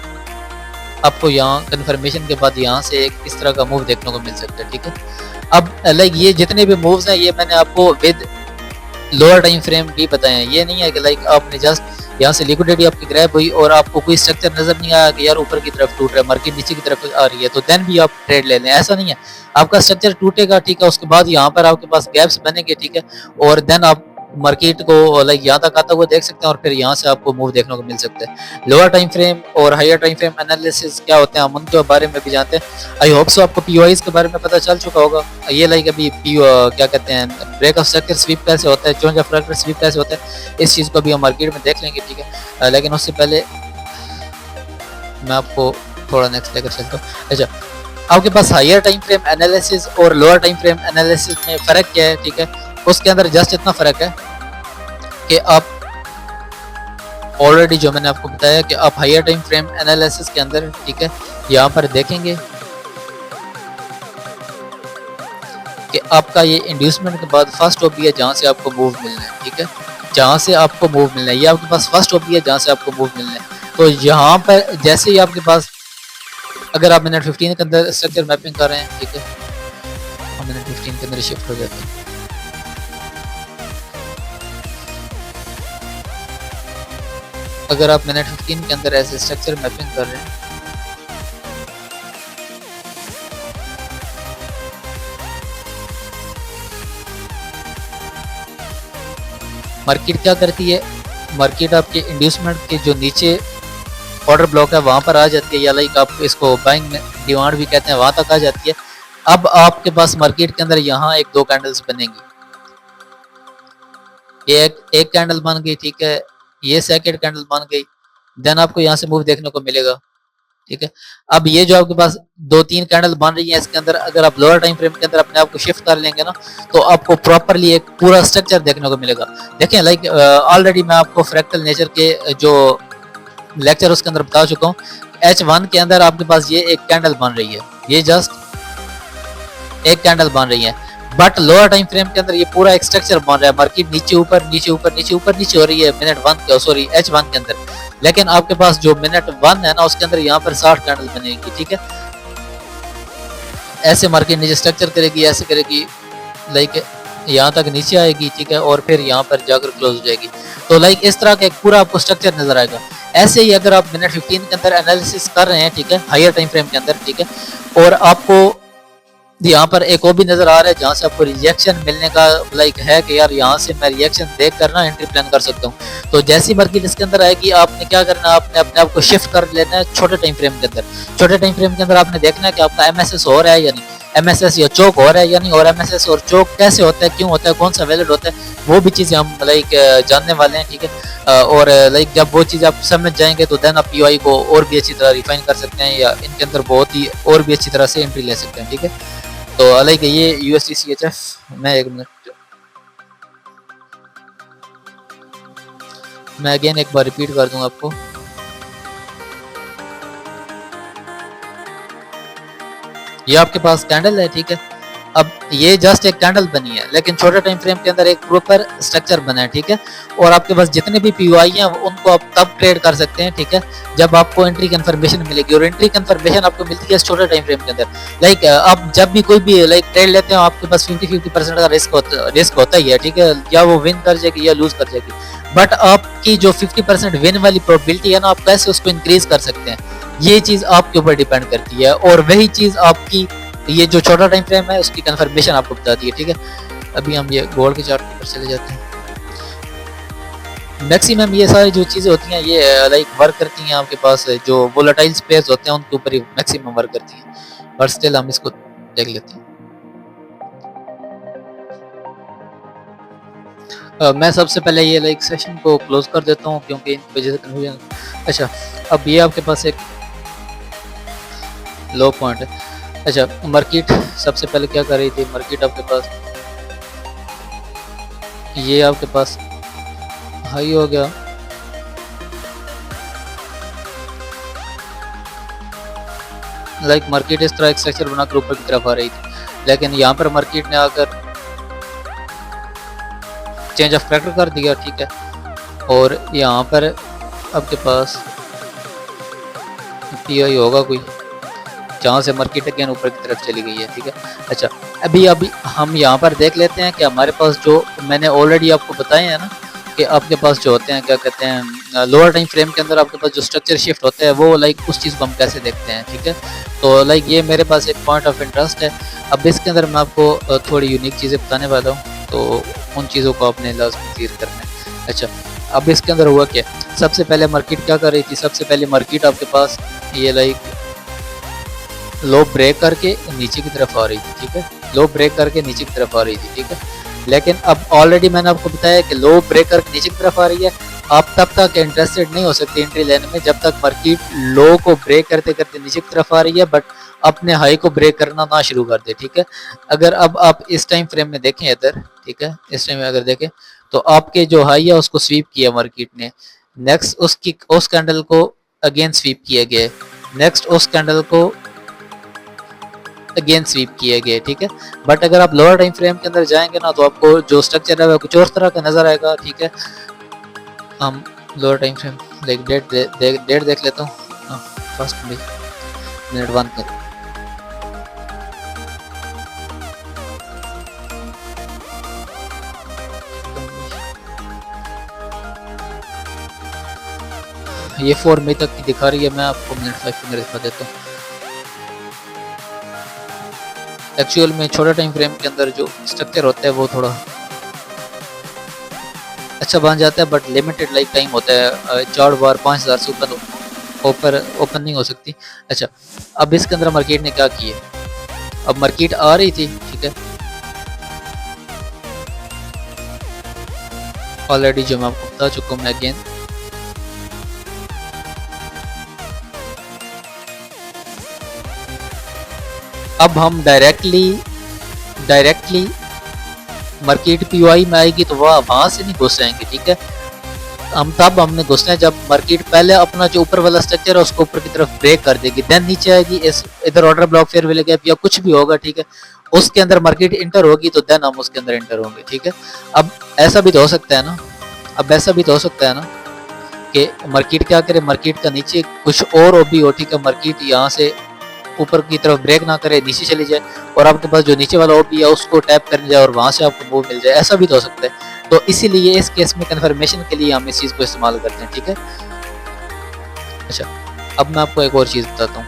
आपको यहाँ कंफर्मेशन के बाद यहाँ से एक इस तरह का मूव देखने को मिल सकता है, ठीक है। अब लाइक ये जितने भी मूव्स हैं, ये मैंने आपको विद लोअर टाइम फ्रेम भी बताए हैं। ये नहीं है कि लाइक आपने जस्ट यहाँ से लिक्विडिटी आपकी ग्रैब हुई और आपको कोई स्ट्रक्चर नजर नहीं आया कि यार ऊपर की तरफ टूट रहा है, मार्केट नीचे की तरफ आ रही है, तो देन भी आप ट्रेड ले लें। ऐसा नहीं है, आपका स्ट्रक्चर टूटेगा, ठीक है, उसके बाद यहाँ पर आपके पास गैप्स बनेंगे, ठीक है, और देन आप मार्केट को लाइक यहाँ तक आता हुआ देख सकते हैं और फिर यहाँ से आपको मूव देखने को मिल सकता है। लोअर टाइम फ्रेम और हायर टाइम फ्रेम एनालिसिस क्या होते हैं, हम उनके बारे में भी जानते हैं। आई होप सो आपको पीओआईज के बारे में पता चल चुका होगा। ये लाइक अभी क्या कहते हैं, ब्रेक ऑफ स्ट्रक्चर स्वीप कैसे होता है, चेंज ऑफ करेक्टर स्वीप कैसे होता है, इस चीज़ को भी हम मार्केट में देख लेंगे, ठीक है। लेकिन उससे पहले मैं आपको थोड़ा नेक्स्ट लेकर चलता हूँ। अच्छा, आपके पास हायर टाइम फ्रेम एनालिसिस और लोअर टाइम फ्रेम एनालिसिस में फ़र्क क्या है, ठीक है। उसके अंदर जस्ट इतना फ़र्क है कि आप ऑलरेडी जो मैंने आपको बताया कि आप हायर टाइम फ्रेम एनालिसिस के अंदर, ठीक है, यहाँ पर देखेंगे कि आपका ये इंड्यूसमेंट के बाद फर्स्ट ओपी है जहाँ से आपको मूव मिलना है, ठीक है, जहाँ से आपको मूव मिलना है। ये आपके पास फर्स्ट ओपी है जहाँ से आपको मूव मिलना है। तो यहाँ पर जैसे ही आपके पास, अगर आप मिनट 15 के अंदर स्ट्रक्चर मैपिंग कर रहे हैं, ठीक है, हम मिनट 15 के अंदर शिफ्ट हो जाते हैं। अगर आप मिनट 15 के अंदर ऐसे स्ट्रक्चर मैपिंग कर रहे हैं, मार्केट क्या करती है, मार्केट आपके इंड्यूसमेंट के जो नीचे ऑर्डर ब्लॉक है वहां पर आ जाती है, या लाइक आप इसको बाइंग डिमांड भी कहते हैं, वहां तक आ जाती है। अब आपके पास मार्केट के अंदर यहाँ एक दो कैंडल्स बनेंगी, ये एक कैंडल बन गई, ठीक है, ये सेकंड कैंडल बन गई, देन आपको यहाँ से मूव देखने को मिलेगा, ठीक है। अब ये जो आपके पास दो तीन कैंडल बन रही है, इसके अंदर अगर आप लोअर टाइम फ्रेम के अंदर अपने आप को शिफ्ट कर लेंगे ना, तो आपको प्रॉपरली एक पूरा स्ट्रक्चर देखने को मिलेगा। देखें, लाइक ऑलरेडी मैं आपको फ्रैक्टल नेचर के जो लेक्चर उसके अंदर बता चुका हूँ। H1 के अंदर आपके पास ये एक कैंडल बन रही है, ये जस्ट एक कैंडल बन रही है, बट लोअर टाइम फ्रेम के अंदर ये पूरा एक स्ट्रक्चर बन रहा है। मार्केट नीचे ऊपर नीचे ऊपर नीचे ऊपर नीचे हो रही है मिनट 1 सॉरी H1 के अंदर, लेकिन आपके पास जो मिनट 1 है ना, उसके अंदर यहाँ पर 60 कैंडल बनेगी, ठीक है। ऐसे मार्केट नीचे स्ट्रक्चर करेगी, ऐसे करेगी, लाइक यहाँ तक नीचे आएगी, ठीक है, और फिर यहाँ पर जाकर क्लोज हो जाएगी। तो लाइक इस तरह का एक पूरा आपको स्ट्रक्चर नजर आएगा। ऐसे ही अगर आप मिनट 15 के अंदर एनालिसिस कर रहे हैं, ठीक है, हायर टाइम फ्रेम के अंदर, ठीक है, और आपको यहाँ पर एक और भी नजर आ रहा है जहाँ से आपको रिएक्शन मिलने का लाइक है कि यार यहाँ से मैं रिएक्शन देख कर ना एंट्री प्लान कर सकता हूँ। तो जैसी मार्केट इसके अंदर आएगी, आपने क्या करना है, आपने अपने आप को शिफ्ट कर लेना है छोटे टाइम फ्रेम के अंदर। छोटे टाइम फ्रेम के अंदर आपने देखना है कि आपका एमएसएस हो रहा है या नहीं, एमएसएस या चोक हो रहा है या नहीं, और एमएसएस और चोक कैसे होता है, क्यों होता है, कौन सा वैलिड होता है, वो भी चीजें हम लाइक जानने वाले हैं, ठीक है। और लाइक जब वो चीज़ आप समझ जाएंगे तो देन आप पीओआई को और भी अच्छी तरह रिफाइन कर सकते हैं, या इनके अंदर बहुत ही और भी अच्छी तरह से एंट्री ले सकते हैं, ठीक है। तो लाइक ये USDCHF, मैं एक मिनट, मैं अगेन एक बार रिपीट कर दूंगा आपको। ये आपके पास कैंडल है, ठीक है। अब ये जस्ट एक कैंडल बनी है, लेकिन छोटे टाइम फ्रेम के अंदर एक प्रॉपर स्ट्रक्चर बना है, ठीक है। और आपके पास जितने भी पीओआई हैं उनको आप तब ट्रेड कर सकते हैं, ठीक है, जब आपको एंट्री कंफर्मेशन मिलेगी। और एंट्री कंफर्मेशन आपको मिलती है छोटे टाइम फ्रेम के अंदर। लाइक आप जब भी कोई भी लाइक ट्रेड लेते हो, आपके पास 50% का रिस्क होता ही है, ठीक है, या वो विन कर जाएगी या लूज कर जाएगी। बट आपकी जो 50% विन वाली प्रोबेबिलिटी है ना, आप कैसे उसको इंक्रीज कर सकते हैं, ये चीज आपके ऊपर डिपेंड करती है। और वही चीज आपकी ये जो छोटा टाइम फ्रेम है उसकी कंफर्मेशन आपको बताती है, ठीक है। अभी हम ये गोल्ड के चार्ट पर चले जाते हैं। मैक्सिमम ये सारी जो चीज़ें होती हैं ये लाइक वर्क करती हैं आपके पास, जो वोलेटाइल स्पेस होते हैं उनके ऊपर ही मैक्सिमम वर्क करती हैं, बट स्टिल हम इसको देख लेते हैं। मैं सबसे पहले ये लाइक सेशन को क्लोज कर देता हूँ क्योंकि इन वजह से कन्फ्यूजन। अच्छा, अब ये आपके पास एक लो पॉइंट है। अच्छा, मार्केट सबसे पहले क्या कर रही थी, मार्केट आपके पास ये आपके पास हाई हो गया, लाइक मार्केट इस तरह एक स्ट्रक्चर बनाकर ऊपर की तरफ आ रही थी, लेकिन यहाँ पर मार्केट ने आकर चेंज ऑफ कैरेक्टर कर दिया, ठीक है। और यहाँ पर आपके पास पीआई होगा कोई, जहाँ से मार्केट अगेन ऊपर की तरफ चली गई है, ठीक है। अच्छा, अभी हम यहाँ पर देख लेते हैं कि हमारे पास जो मैंने ऑलरेडी आपको बताए हैं ना कि आपके पास जो होते हैं क्या कहते हैं लोअर टाइम फ्रेम के अंदर आपके पास जो स्ट्रक्चर शिफ्ट होता है वो लाइक उस चीज़ को हम कैसे देखते हैं, ठीक है। तो लाइक ये मेरे पास एक पॉइंट ऑफ इंटरेस्ट है। अब इसके अंदर मैं आपको थोड़ी यूनिक चीज़ें बताने वाला हूँ, तो उन चीज़ों को आपने लाजमी क्लियर करना है। अच्छा, अब इसके अंदर हुआ क्या, सबसे पहले मार्केट क्या कर रही थी, सबसे पहले मार्केट आपके पास ये लाइक लो ब्रेक करके नीचे की तरफ आ रही थी, ठीक है, लो ब्रेक करके नीचे की तरफ आ रही थी, ठीक है। लेकिन अब ऑलरेडी मैंने आपको बताया कि लो ब्रेक करके नीचे की तरफ आ रही है, आप तब तक इंटरेस्टेड नहीं हो सकते एंट्री लेने में जब तक मार्केट लो को ब्रेक करते करते नीचे की तरफ आ रही है, बट अपने हाई को ब्रेक करना ना शुरू कर दे, ठीक है। अगर अब आप इस टाइम फ्रेम में देखें इधर, ठीक है, इस टाइम में अगर देखें तो आपके जो हाई है उसको स्वीप किया मार्केट ने, नेक्स्ट उस कैंडल को अगेन स्वीप किया गया, नेक्स्ट उस कैंडल को अगेन स्वीप किए गए, ठीक है। बट अगर आप लोअर टाइम फ्रेम के अंदर जाएंगे ना तो आपको जो स्ट्रक्चर है वो कुछ और तरह का नजर आएगा, ठीक है। हम lower time frame like that देख लेता हूँ फर्स्ट मिनट 1 पर। ये 4 मई तक की दिखा रही है, मैं आपको मिनट 5 फिंगर दिखा देता हूँ। एक्चुअल में छोटा टाइम फ्रेम के अंदर जो स्ट्रक्चर होता है वो थोड़ा अच्छा बन जाता है, बट लिमिटेड लाइफ टाइम होता है, 4 बार 5000 से ऊपर ओपन नहीं हो सकती। अच्छा, अब इसके अंदर मार्केट ने क्या किया, अब मार्केट आ रही थी, ठीक है, ऑलरेडी जो मैं आपको बता चुका हूँ मैं अगेन, अब हम डायरेक्टली मार्केट पीओआई में आएगी तो वहां से नहीं घुस जाएंगे, ठीक है। हमने घुसना है जब मार्केट पहले अपना जो ऊपर वाला स्ट्रक्चर है उसको ऊपर की तरफ ब्रेक कर देगी, देन नीचे आएगी, इस इधर order block fair will gap या कुछ भी होगा, ठीक है, उसके अंदर मार्केट इंटर होगी तो देन हम उसके अंदर इंटर होंगे, ठीक है। अब ऐसा भी तो हो सकता है ना, कि मार्केट क्या करे, मार्केट का नीचे कुछ और भी हो, ठीक है, मार्केट यहाँ से ऊपर की तरफ ब्रेक ना करे, नीचे चली जाए और आपके पास जो नीचे वाला ओपी है उसको टैप करने जाए और वहां से आपको मूव मिल जाए, ऐसा भी तो हो सकता है। तो इसीलिए इस केस में कंफर्मेशन के लिए हम इस चीज को इस्तेमाल करते हैं, ठीक है। अच्छा, अब मैं आपको एक और चीज बताता हूँ।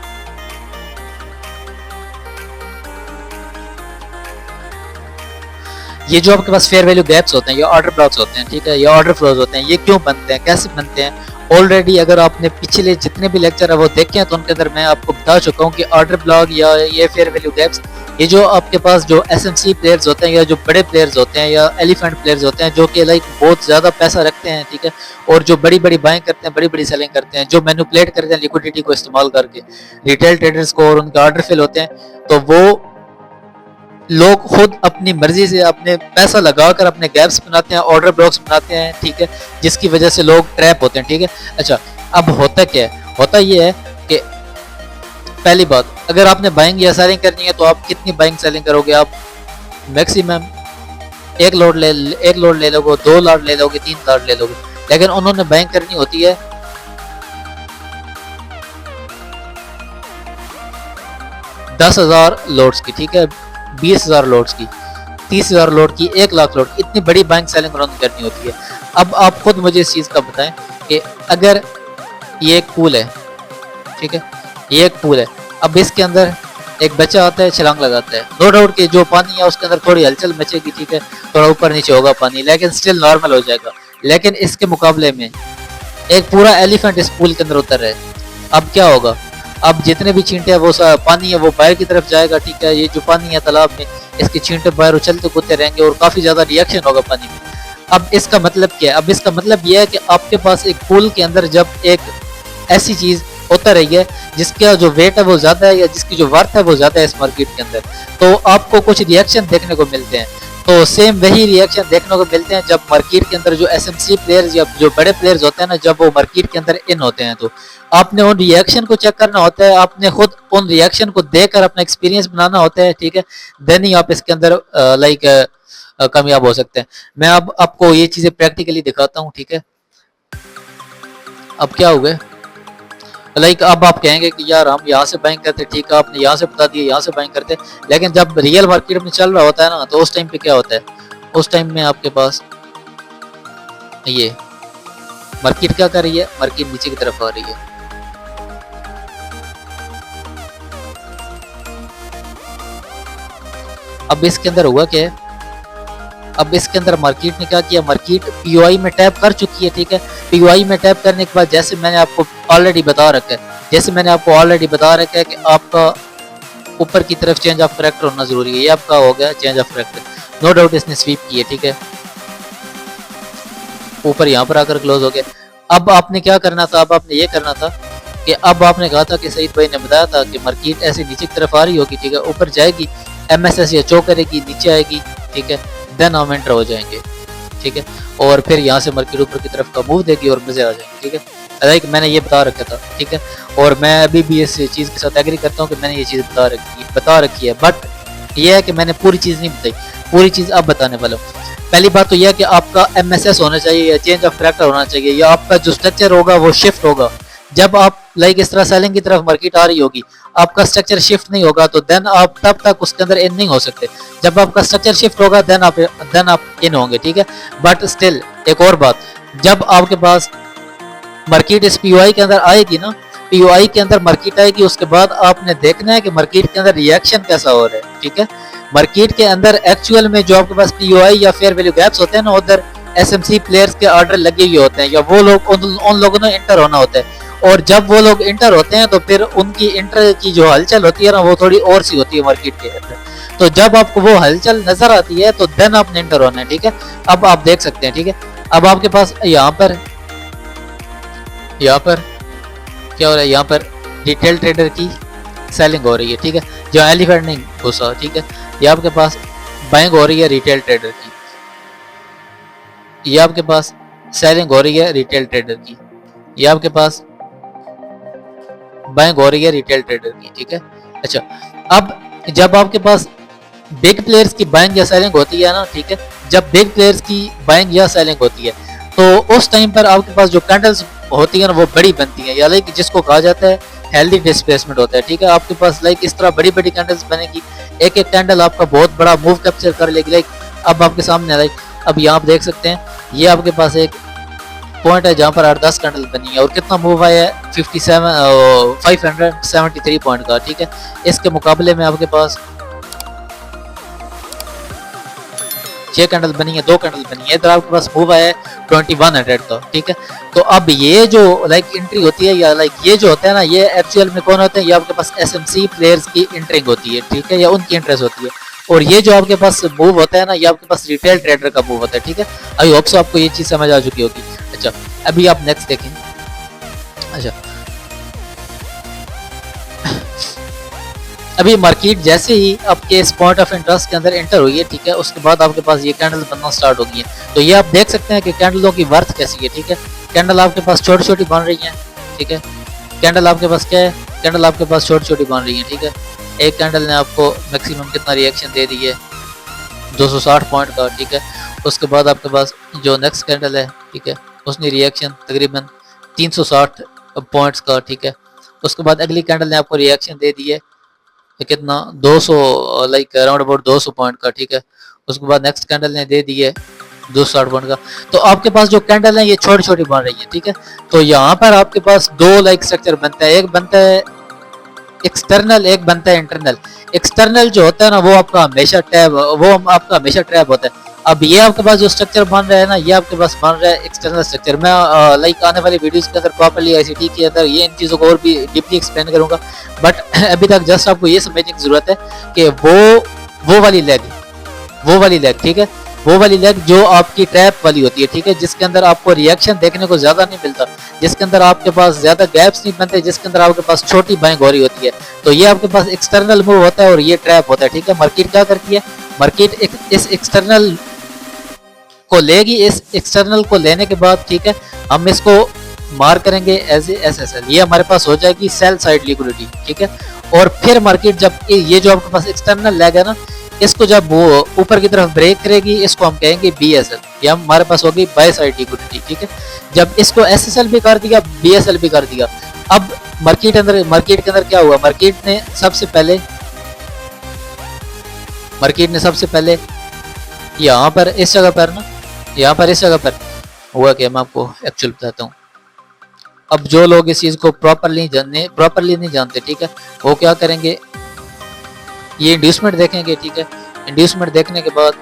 ये जो आपके पास फेयर वैल्यू गैप्स होते हैं या ऑर्डर ब्लॉक्स होते हैं, ठीक है, या ऑर्डर फ्लोज होते हैं, ये क्यों बनते हैं, कैसे बनते हैं, ऑलरेडी अगर आपने पिछले जितने भी लेक्चर है वो देखे हैं तो उनके अंदर मैं आपको बता चुका हूँ कि ऑर्डर ब्लॉक या ये फेयर वैल्यू गैप्स, ये जो आपके पास जो एसएमसी प्लेयर्स होते हैं या जो बड़े प्लेयर्स होते हैं या एलिफेंट प्लेयर्स होते हैं जो कि लाइक बहुत ज्यादा पैसा रखते हैं, ठीक है, और जो बड़ी बड़ी बाइंग करते हैं, बड़ी बड़ी सेलिंग करते हैं, जो मैनिपुलेट करते हैं लिक्विडिटी को इस्तेमाल करके रिटेल ट्रेडर्स को और उनके ऑर्डर फिल होते हैं, तो वो लोग खुद अपनी मर्जी से अपने पैसा लगाकर अपने गैप्स बनाते हैं, ऑर्डर ब्लॉक्स बनाते हैं, ठीक है, जिसकी वजह से लोग ट्रैप होते हैं, ठीक है। अच्छा, अब होता क्या है, होता ये है कि पहली बात, अगर आपने बाइंग या सेलिंग करनी है तो आप कितनी बाइंग सेलिंग करोगे, आप मैक्सिमम एक लोड ले लोगे, 2 लोड ले लोगे, 3 लोड ले लोगे, लेकिन उन्होंने बाइंग करनी होती है 10,000 लोड्स की, ठीक है, 20,000 लोड्स की, 30,000 लोड की, 1,00,000 लोड की, इतनी बड़ी बाइंग सेलिंग उन्होंने करनी होती है। अब आप खुद मुझे इस चीज़ का बताएं कि अगर ये एक पूल है, ठीक है, ये एक पूल है, अब इसके अंदर एक बच्चा आता है, छलांग लगाता है, नो डाउट कि जो पानी है उसके अंदर थोड़ी हलचल मचेगी, ठीक है, थोड़ा ऊपर नीचे होगा पानी, लेकिन स्टिल नॉर्मल हो जाएगा। लेकिन इसके मुकाबले में एक पूरा एलिफेंट इस पूल के अंदर उतर रहा है, अब क्या होगा, अब जितने भी छींटे हैं वो पानी है वो बाहर की तरफ जाएगा, ठीक है, ये जो पानी है तालाब में, इसके छींटे बाहर उछलते कूदते रहेंगे और काफी ज्यादा रिएक्शन होगा पानी में। अब इसका मतलब क्या है, अब इसका मतलब यह है कि आपके पास एक पूल के अंदर जब एक ऐसी चीज उतर रही है जिसका जो वेट है वो ज्यादा है या जिसकी जो वर्थ है वो ज्यादा है इस मार्केट के अंदर, तो आपको कुछ रिएक्शन देखने को मिलते हैं। तो सेम वही रिएक्शन देखने को मिलते हैं जब मार्केट के अंदर जो एसएमसी प्लेयर्स या जो बड़े प्लेयर्स होते हैं ना, जब वो मार्केट के अंदर इन होते हैं, तो आपने उन रिएक्शन को चेक करना होता है, आपने खुद उन रिएक्शन को देखकर अपना एक्सपीरियंस बनाना होता है, ठीक है, देन ही आप इसके अंदर लाइक कामयाब हो सकते हैं। मैं अब आपको ये चीजें प्रैक्टिकली दिखाता हूँ, ठीक है। अब क्या हुआ, लाइक अब आप कहेंगे कि यार हम यहाँ से बाइंग करते, ठीक है, आपने यहाँ से बता दिया यहाँ से बाइंग करते, लेकिन जब रियल मार्केट में चल रहा होता है ना, तो उस टाइम पे क्या होता है, उस टाइम में आपके पास ये मार्केट क्या कर रही है, मार्केट नीचे की तरफ आ रही है। अब इसके अंदर हुआ क्या है, अब इसके अंदर मार्केट ने क्या किया, मार्केट पीओआई में टैप कर चुकी है, ठीक है, पीओआई में टैप करने के बाद जैसे मैंने आपको ऑलरेडी बता रखा है कि आपका ऊपर की तरफ चेंज ऑफ करैक्टर होना जरूरी है, ये आपका हो गया change of character, no doubt इसने स्वीप की है, ठीक है, ऊपर यहाँ पर आकर क्लोज हो गया। अब आपने क्या करना था, अब आपने ये करना था कि अब आपने कहा था कि सईद भाई ने बताया था कि मार्केट ऐसे नीचे की तरफ आ रही होगी, ठीक है, ऊपर जाएगी, एमएसएस या चो करेगी, नीचे आएगी, ठीक है, देन हम एंटर हो जाएंगे, ठीक है, और फिर यहाँ से मार्केट ऊपर की तरफ का मूव देगी और मजे आ जाएंगे, ठीक है। लाइक मैंने ये बता रखा था, ठीक है, और मैं अभी भी इस चीज़ के साथ एग्री करता हूँ कि मैंने ये चीज़ बता रखी है, बट ये है कि मैंने पूरी चीज़ नहीं बताई, पूरी चीज़ अब बताने वाला हूँ। पहली बात तो यह है कि आपका एमएसएस होना चाहिए या चेंज ऑफ करैक्टर होना चाहिए, या आपका जो स्ट्रक्चर होगा वो शिफ्ट होगा। जब आप लाइक इस तरह सेलिंग की तरफ मार्केट आ रही होगी, आपका स्ट्रक्चर शिफ्ट नहीं होगा, तो देन आप तब तक उसके अंदर इन नहीं हो सकते। जब आपका स्ट्रक्चर शिफ्ट होगा देन आप इन होंगे, ठीक है। बट स्टिल एक और बात, जब आपके पास मार्केट इस पीओआई के अंदर आएगी ना, पीओआई के अंदर मार्केट आएगी, उसके बाद आपने देखना है कि मार्केट के अंदर रिएक्शन कैसा हो रहा है, ठीक है। मार्केट के अंदर एक्चुअल में जो आपके पास पीओआई या फेयर वैल्यू गैप्स होते हैं ना, उधर एसएमसी प्लेयर्स के ऑर्डर लगे हुए होते हैं, या वो लोग उन लोगों ने इंटर होना होता है, और जब वो लोग इंटर होते हैं तो फिर उनकी इंटर की जो हलचल होती है ना, वो थोड़ी और सी होती है मार्केट के अंदर। तो जब आपको वो हलचल नजर आती है तो देन आपने इंटर होना है, ठीक है। अब आप देख सकते हैं, ठीक है, अब आपके पास यहाँ पर क्या हो रहा है, यहाँ पर रिटेल ट्रेडर की सेलिंग हो रही है, ठीक है, जहाँ एलिफेंट नहीं घुसा, ठीक है। ये आपके पास बाइंग हो रही है रिटेल ट्रेडर की, ये आपके पास सेलिंग हो रही है रिटेल ट्रेडर की, ये आपके पास बाइंग हो रही है रिटेल ट्रेडर की, ठीक है। अच्छा, अब जब आपके पास बिग प्लेयर्स की बाइंग या सेलिंग होती है ना, ठीक है, जब बिग प्लेयर्स की बाइंग या सेलिंग होती है तो उस टाइम पर आपके पास जो कैंडल्स होती है ना वो बड़ी बनती है, या लाइक जिसको कहा जाता है हेल्दी डिस्प्लेसमेंट होता है, ठीक है। आपके पास लाइक इस तरह बड़ी बड़ी कैंडल्स बनेगी, एक एक कैंडल आपका बहुत बड़ा मूव कैप्चर कर लेगी। लाइक अब आपके सामने लाइक अब यहाँ आप देख सकते हैं, ये आपके पास एक पॉइंट है जहाँ पर 8-10 कैंडल बनी है और कितना मूव आया है 573 पॉइंट का, ठीक है। इसके मुकाबले में आपके पास 6 कैंडल बनी है, 2 कैंडल बनी है, इधर आपके पास मूव आया है 2100 का, ठीक है। तो अब ये जो लाइक एंट्री होती है या लाइक ये जो होता है ना, ये एक्चुअल में कौन होते हैं, ये आपके पास एसएमसी प्लेयर्स की एंट्रिंग होती है, ठीक है, या उनकी इंटरेस्ट होती है। और ये जो आपके पास मूव होता है ना, ये आपके पास रिटेल ट्रेडर का मूव होता है, ठीक है। आई होप सो आपको ये चीज समझ आ चुकी होगी। अच्छा, अभी आप नेक्स्ट देखें। अच्छा, अभी मार्केट जैसे ही आपके इस पॉइंट ऑफ इंटरेस्ट के अंदर एंटर हुई है, ठीक है, उसके बाद आपके पास ये कैंडल बनना स्टार्ट हो गई है। तो ये आप देख सकते हैं कि कैंडलों की वर्थ कैसी है, ठीक है। कैंडल आपके पास छोटी छोटी बन रही है, ठीक है। कैंडल आपके पास क्या है, कैंडल आपके पास छोटी छोटी बन रही है, ठीक है। एक कैंडल ने आपको मैक्सिमम कितना रिएक्शन दे दी है, 260 पॉइंट का, ठीक है। उसके बाद आपके पास जो नेक्स्ट कैंडल है, ठीक है, उसने रिएक्शन तकरीबन 360 पॉइंट्स का, ठीक है। उसके बाद अगली कैंडल ने आपको रिएक्शन दे दी है कितना 200 लाइक अराउंड अबाउट 200 पॉइंट का, ठीक है। उसके बाद नेक्स्ट कैंडल ने दे दी है 260 पॉइंट का। तो आपके पास जो कैंडल है ये छोटी छोटी बन रही है, ठीक है। तो यहाँ पर आपके पास दो लाइक स्ट्रक्चर बनता है, एक बनता है एक्सटर्नल, एक बनता है इंटरनल। एक्सटर्नल जो होता है ना वो आपका हमेशा ट्रैप होता है। अब ये आपके पास जो स्ट्रक्चर बन रहा है ना, ये आपके पास बन रहा है एक्सटर्नल स्ट्रक्चर। मैं लाइक आने वाली वीडियोस के अंदर प्रॉपर्ली आईसीटी के अंदर ये इन चीज़ों को और भी डीपली एक्सप्लेन करूंगा, बट अभी तक जस्ट आपको ये समझने की जरूरत है कि वो वाली लेग, ठीक है, वो वाली लेग जो आपकी ट्रैप वाली होती है, ठीक है, जिसके अंदर आपको रिएक्शन देखने को ज्यादा नहीं मिलता, जिसके अंदर आपके पास ज्यादा गैप्स नहीं बनते, जिसके अंदर आपके पास छोटी बाइंग हो रही होती है। तो ये आपके पास एक्सटर्नल मूव होता है और ये ट्रैप होता है, ठीक है। मार्केट क्या करती है, मार्केट इस एक्सटर्नल को लेगी, इस एक्सटर्नल को लेने के बाद, ठीक है, हम इसको मार करेंगे एज ए एसएसएल, ये हमारे पास हो जाएगी सेल साइड लिक्विडिटी, ठीक है। और फिर मार्केट जब ये जो आपके पास एक्सटर्नल लेग है ना, इसको जब वो ऊपर की तरफ ब्रेक करेगी, इसको हम कहेंगे बीएसएल, ये हमारे पास होगी बाय साइड लिक्विडिटी, ठीक है। जब इसको एसएसएल भी कर दिया, बीएसएल भी कर दिया, अब मार्केट के अंदर क्या हुआ, मार्केट ने सबसे पहले यहाँ पर इस जगह पर ना, यहाँ पर इस जगह पर हुआ क्या, मैं आपको एक्चुअल बताता हूँ। अब जो लोग इस चीज को प्रॉपरली नहीं जानते, ठीक है, वो क्या करेंगे, ये इंड्यूसमेंट देखेंगे, ठीक है। इंड्यूसमेंट देखने के बाद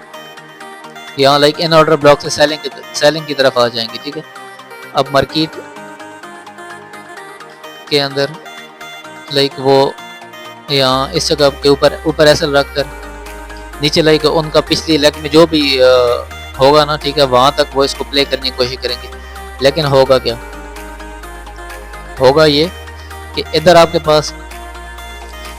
यहाँ लाइक इन ऑर्डर ब्लॉक से सेलिंग की तरफ आ जाएंगे, ठीक है। अब मार्केट के अंदर लाइक वो यहाँ इस जगह के ऊपर एसएल रखकर नीचे लाइक उनका पिछली लेग में जो भी होगा ना, ठीक है, वहां तक वो इसको प्ले करने की कोशिश करेंगे। लेकिन होगा क्या, होगा ये कि इधर आपके पास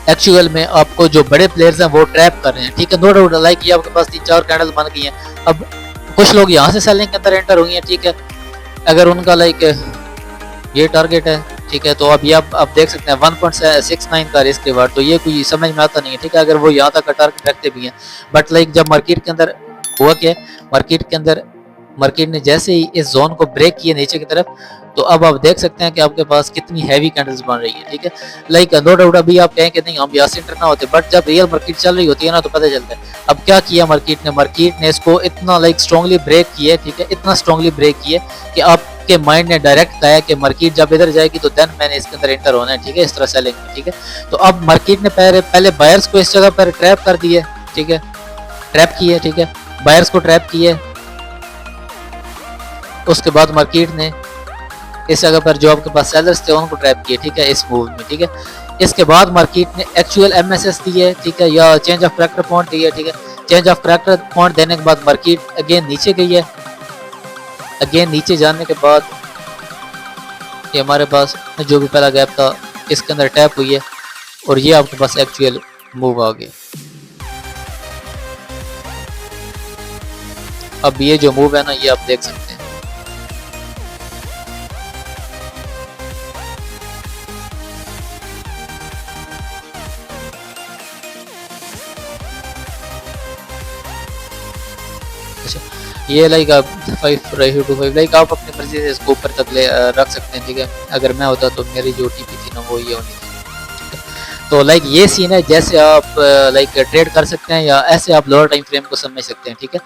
एक्चुअल में आपको जो बड़े प्लेयर्स हैं वो ट्रैप कर रहे हैं, ठीक है। नो डाउट लाइक ये आपके पास 3-4 कैंडल बन गई हैं। अब कुछ लोग यहाँ से सेलिंग के अंदर एंटर हुई हैं, ठीक है। अगर उनका लाइक ये टारगेट है, ठीक है, तो अब ये आप देख सकते हैं 1.69 का रिस्क रिवार्ड, तो ये कोई समझ में आता नहीं है, ठीक है, अगर वो यहाँ तक का टारगेट रखते भी हैं। बट लाइक जब मार्केट के अंदर हुआ क्या, मार्केट ने जैसे ही इस जोन को ब्रेक किया नीचे की तरफ, तो अब आप देख सकते हैं कि आपके पास कितनी हैवी कैंडल्स बन रही है, ठीक है। लाइक नो डाउट अभी आप कहें कि नहीं हम यहाँ से इंटर ना होते, बट जब रियल मार्केट चल रही होती है ना तो पता चलता है। अब क्या किया मार्केट ने इसको इतना लाइक स्ट्रांगली ब्रेक किया, ठीक है, इतना स्ट्रांगली ब्रेक किया कि आपके माइंड ने डायरेक्ट कहा कि मार्केट जब इधर जाएगी तो देन मैंने इसके अंदर एंटर होना है, ठीक है, इस तरह सेलिंग में, ठीक है। तो अब मार्केट ने पहले बायर्स को इस जगह पर ट्रैप कर दिए, ठीक है, ट्रैप किए, ठीक है, बायर्स को ट्रैप किए। उसके बाद मार्केट ने इस जगह पर जो आपके पास सेलर्स थे उनको ट्रैप किए, ठीक है, इस मूव में, ठीक है। इसके बाद मार्केट ने एक्चुअल एमएसएस दी है, ठीक है, या चेंज ऑफ करैक्टर पॉइंट दी है, ठीक है। चेंज ऑफ करैक्टर पॉइंट देने के बाद मार्केट अगेन नीचे गई है। अगेन नीचे जाने के बाद ये हमारे पास जो भी पहला गैप था इसके अंदर टैप हुई है और ये आपके पास एक्चुअल मूव आ गया। अब ये जो मूव है ना ये आप देख सकते हैं। अच्छा, ये लाइक आप 5 लाइक आप अपनी मर्जी से इसको ऊपर तक ले रख सकते हैं, ठीक है। अगर मैं होता तो मेरी जो टीपी थी ना वो ये होनी थी। तो लाइक ये सीन है, जैसे आप लाइक ट्रेड कर सकते हैं या ऐसे आप लोअर टाइम फ्रेम को समझ सकते हैं, ठीक है।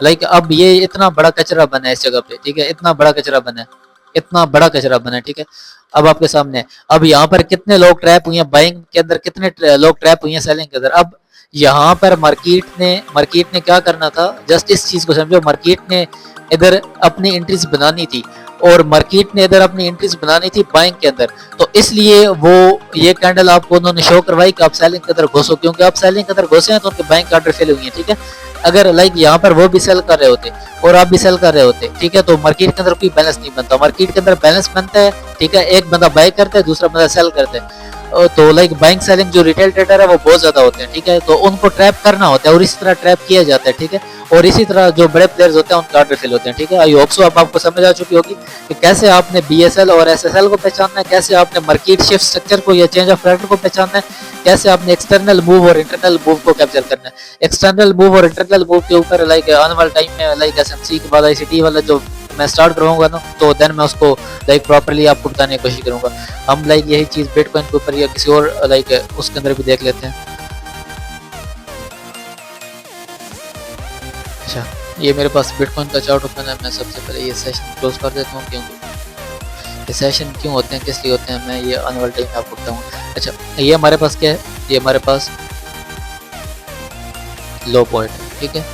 लाइक अब ये इतना बड़ा कचरा बना है इस जगह पे, ठीक है, इतना बड़ा कचरा बना है, इतना बड़ा कचरा बना है, ठीक है। अब आपके सामने है। अब यहाँ पर कितने लोग ट्रैप हुए हैं बाइंग के अंदर, कितने लोग ट्रैप हुए हैं सेलिंग के अंदर। अब यहाँ पर मार्केट ने क्या करना था, जस्ट इस चीज को समझो। मार्केट ने इधर अपनी एंट्रीज बनानी थी और मार्केट ने इधर अपनी एंट्रीज बनानी थी बाइंग के अंदर, तो इसलिए वो ये कैंडल आपको उन्होंने शो करवाई कि आप सेलिंग के अंदर घुसो, क्योंकि आप सेलिंग के अंदर घुसे हैं तो उनके बाइंग का ऑर्डर फेल हुई है, ठीक है। अगर लाइक यहाँ पर वो भी सेल कर रहे होते और आप भी सेल कर रहे होते, ठीक है, तो मार्केट के अंदर कोई बैलेंस नहीं बनता। मार्केट के अंदर बैलेंस बनता है, ठीक है, एक बंदा बाय करता है, दूसरा बंदा सेल करता है। तो लाइक बाइंग सेलिंग जो रिटेल ट्रेडर है वो बहुत ज्यादा होते हैं, ठीक है, तो उनको ट्रैप करना होता है और इसी तरह ट्रैप किया जाता है, ठीक है। और इसी तरह जो बड़े प्लेयर्स होते हैं उनके ऑर्डर फिल होते हैं, ठीक है। आई होप सो अब आपको समझ आ चुकी होगी कि कैसे आपने बीएसएल और एसएसएल को पहचानना है, कैसे आपने मार्केट शिफ्ट स्ट्रक्चर को या चेंज ऑफ कैरेक्टर को पहचानना है, कैसे आपने एक्सटर्नल मूव और इंटरनल मूव को कैप्चर करना है। एक्सटर्नल मूव और इंटरनल मूव के ऊपर लाइक आने वाले टाइम में लाइक एसएमसी के बाद आईसीटी वाला जो मैं स्टार्ट करूंगा ना, तो देन मैं उसको लाइक प्रॉपर्ली आपको बताने की कोशिश करूंगा। हम लाइक यही चीज बिटकॉइन के ऊपर या किसी और लाइक उसके अंदर भी देख लेते हैं। अच्छा, ये मेरे पास बिटकॉइन का चार्ट ओपन है। मैं सबसे पहले ये सेशन क्लोज कर देता हूँ, क्योंकि ये सेशन क्यों होते हैं, किस लिए होते हैं, मैं ये आने वाले टाइम में आपको बताऊंगा। अच्छा, ये हमारे पास क्या है, ये हमारे पास लो पॉइंट है, ठीक है।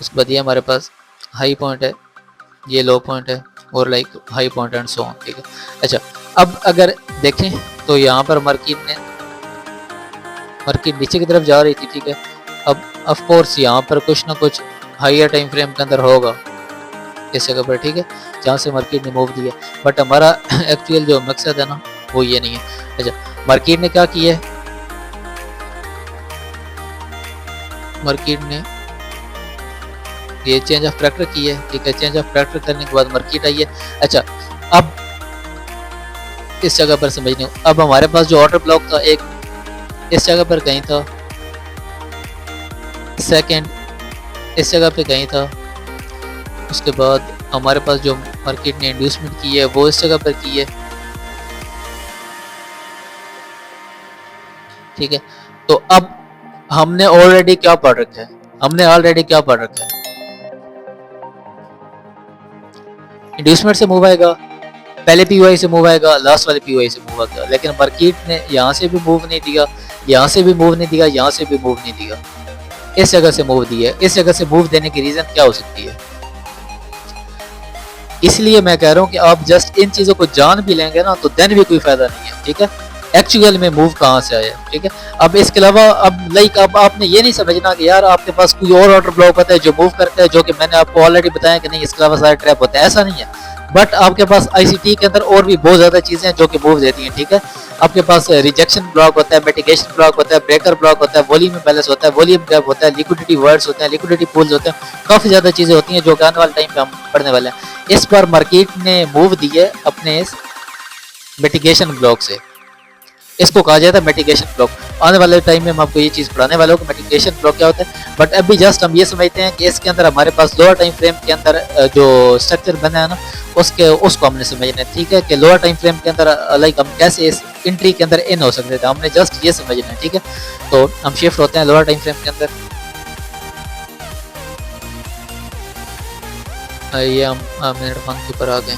उसके बाद ये हमारे पास हाई पॉइंट है, ये लो पॉइंट है और like high point and so on, ठीक है। अच्छा, अब अगर देखें तो यहाँ पर मार्केट नीचे की तरफ जा रही थी, ठीक है। अब ऑफ कोर्स यहाँ पर कुछ ना कुछ हायर टाइम फ्रेम के अंदर होगा इस जगह पर, ठीक है, जहाँ से मार्केट ने मूव दिया, बट हमारा एक्चुअल जो मकसद है ना वो ये नहीं है। अच्छा, मार्केट ने क्या किया है, मार्केट ने ये चेंज ऑफ कैरेक्टर की है, ठीक है। चेंज ऑफ कैरेक्टर करने के बाद मार्केट आई है। अच्छा, अब इस जगह पर समझने, अब हमारे पास जो ऑर्डर ब्लॉक था एक इस जगह पर कहीं था, सेकंड इस जगह पे कहीं था, उसके बाद हमारे पास जो मार्केट ने इंड्यूसमेंट की है वो इस जगह पर की है, ठीक है। तो अब हमने ऑलरेडी क्या पढ़ रखा है, इंड्यूसमेंट से मूव आएगा, पहले पीओआई से मूव आएगा, लास्ट वाले पीओआई से मूव आएगा, लेकिन मार्केट ने यहाँ से भी मूव नहीं दिया, यहाँ से भी मूव नहीं दिया, यहाँ से भी मूव नहीं दिया, इस जगह से मूव दिया है। इस जगह से मूव देने की रीजन क्या हो सकती है, इसलिए मैं कह रहा हूँ कि आप जस्ट इन चीजों को जान भी लेंगे ना तो देन भी कोई फायदा नहीं है, ठीक है। एक्चुअल में मूव कहाँ से आया, ठीक है। अब इसके अलावा अब लाइक अब आपने ये नहीं समझना कि यार आपके पास कोई और ऑर्डर ब्लॉक होता है जो मूव करता है, जो कि मैंने आपको ऑलरेडी बताया कि नहीं इसके अलावा सारे ट्रैप होते हैं, ऐसा नहीं है। बट आपके पास आईसीटी के अंदर और भी बहुत ज्यादा चीजें हैं जो कि मूव देती हैं, ठीक है। आपके पास रिजेक्शन ब्लॉक होता है, मिटिगेशन ब्लॉक होता है, ब्रेकर ब्लॉक होता है, वॉल्यूम बैलेंस होता है, वॉल्यूम गैप होता है, लिक्विडिटी वर्ड्स होते हैं, लिक्विडिटी पूल्स होते हैं, काफी ज्यादा चीजें होती हैं जो कि आने वाले टाइम पे हम पढ़ने वाले हैं। इस बार मार्केट ने मूव दी है अपने इस मिटिगेशन ब्लॉक से, इसको कहा जाता है मिटिगेशन ब्लॉक। आने वाले टाइम में हम आपको ये चीज पढ़ाने वाले हो कि मिटिगेशन ब्लॉक क्या होता है, बट अभी जस्ट हम ये समझते हैं कि इसके अंदर हमारे पास लोअर टाइम फ्रेम के अंदर जो स्ट्रक्चर बना है ना उसको हमने समझना है, ठीक है, कि लोअर टाइम फ्रेम के अंदर लाइक हम कैसे इस एंट्री के अंदर इन हो सकते थे, हमने जस्ट ये समझना है, ठीक है। तो हम शिफ्ट होते हैं लोअर टाइम फ्रेम के अंदर, ये हम मिनट 1 के ऊपर आ गए।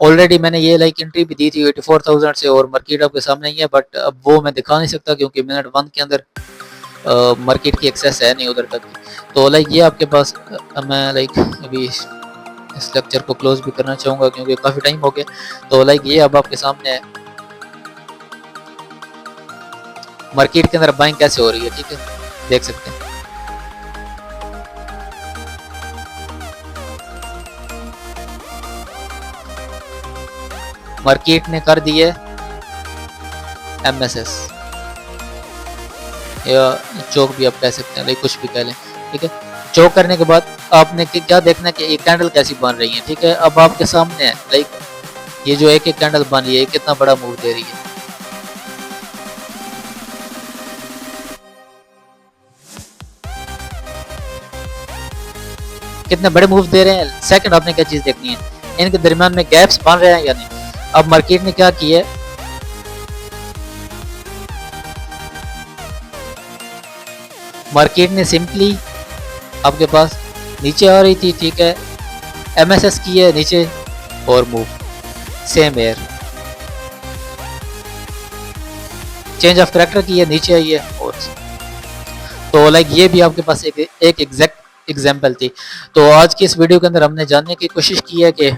ऑलरेडी मैंने ये लाइक एंट्री भी दी थी 84,000 से और मार्केट आपके सामने ही है, बट अब वो मैं दिखा नहीं सकता क्योंकि मिनट 1 के अंदर मार्केट की एक्सेस है नहीं उधर तक। तो लाइक ये आपके पास मैं लाइक अभी इस लेक्चर को क्लोज भी करना चाहूँगा क्योंकि काफ़ी टाइम हो गया। तो लाइक ये अब आपके सामने है मार्केट के अंदर बाइंग कैसे हो रही है, ठीक है, देख सकते हैं। मार्केट ने कर दिए एमएसएस या चौक भी आप कह सकते हैं, लाइक कुछ भी कह लें, ठीक है। चोक करने के बाद आपने क्या देखना है कि ये कैंडल कैसी बन रही है, ठीक है। अब आपके सामने है लाइक ये जो एक एक कैंडल बन रही है, कितना बड़ा मूव दे रही है। कितने बड़े मूव दे रहे हैं। सेकंड आपने क्या चीज देखनी है, इनके दरमियान में गैप्स बन रहे हैं या नहीं। अब मार्केट ने क्या किया है, मार्केट ने सिंपली आपके पास नीचे आ रही थी, ठीक है, एमएसएस की है नीचे और move same air, change of character की है नीचे आई है और तो लाइक ये भी आपके पास एक एग्जैक्ट एग्जांपल थी। तो आज की इस वीडियो के अंदर हमने जानने की कोशिश की है कि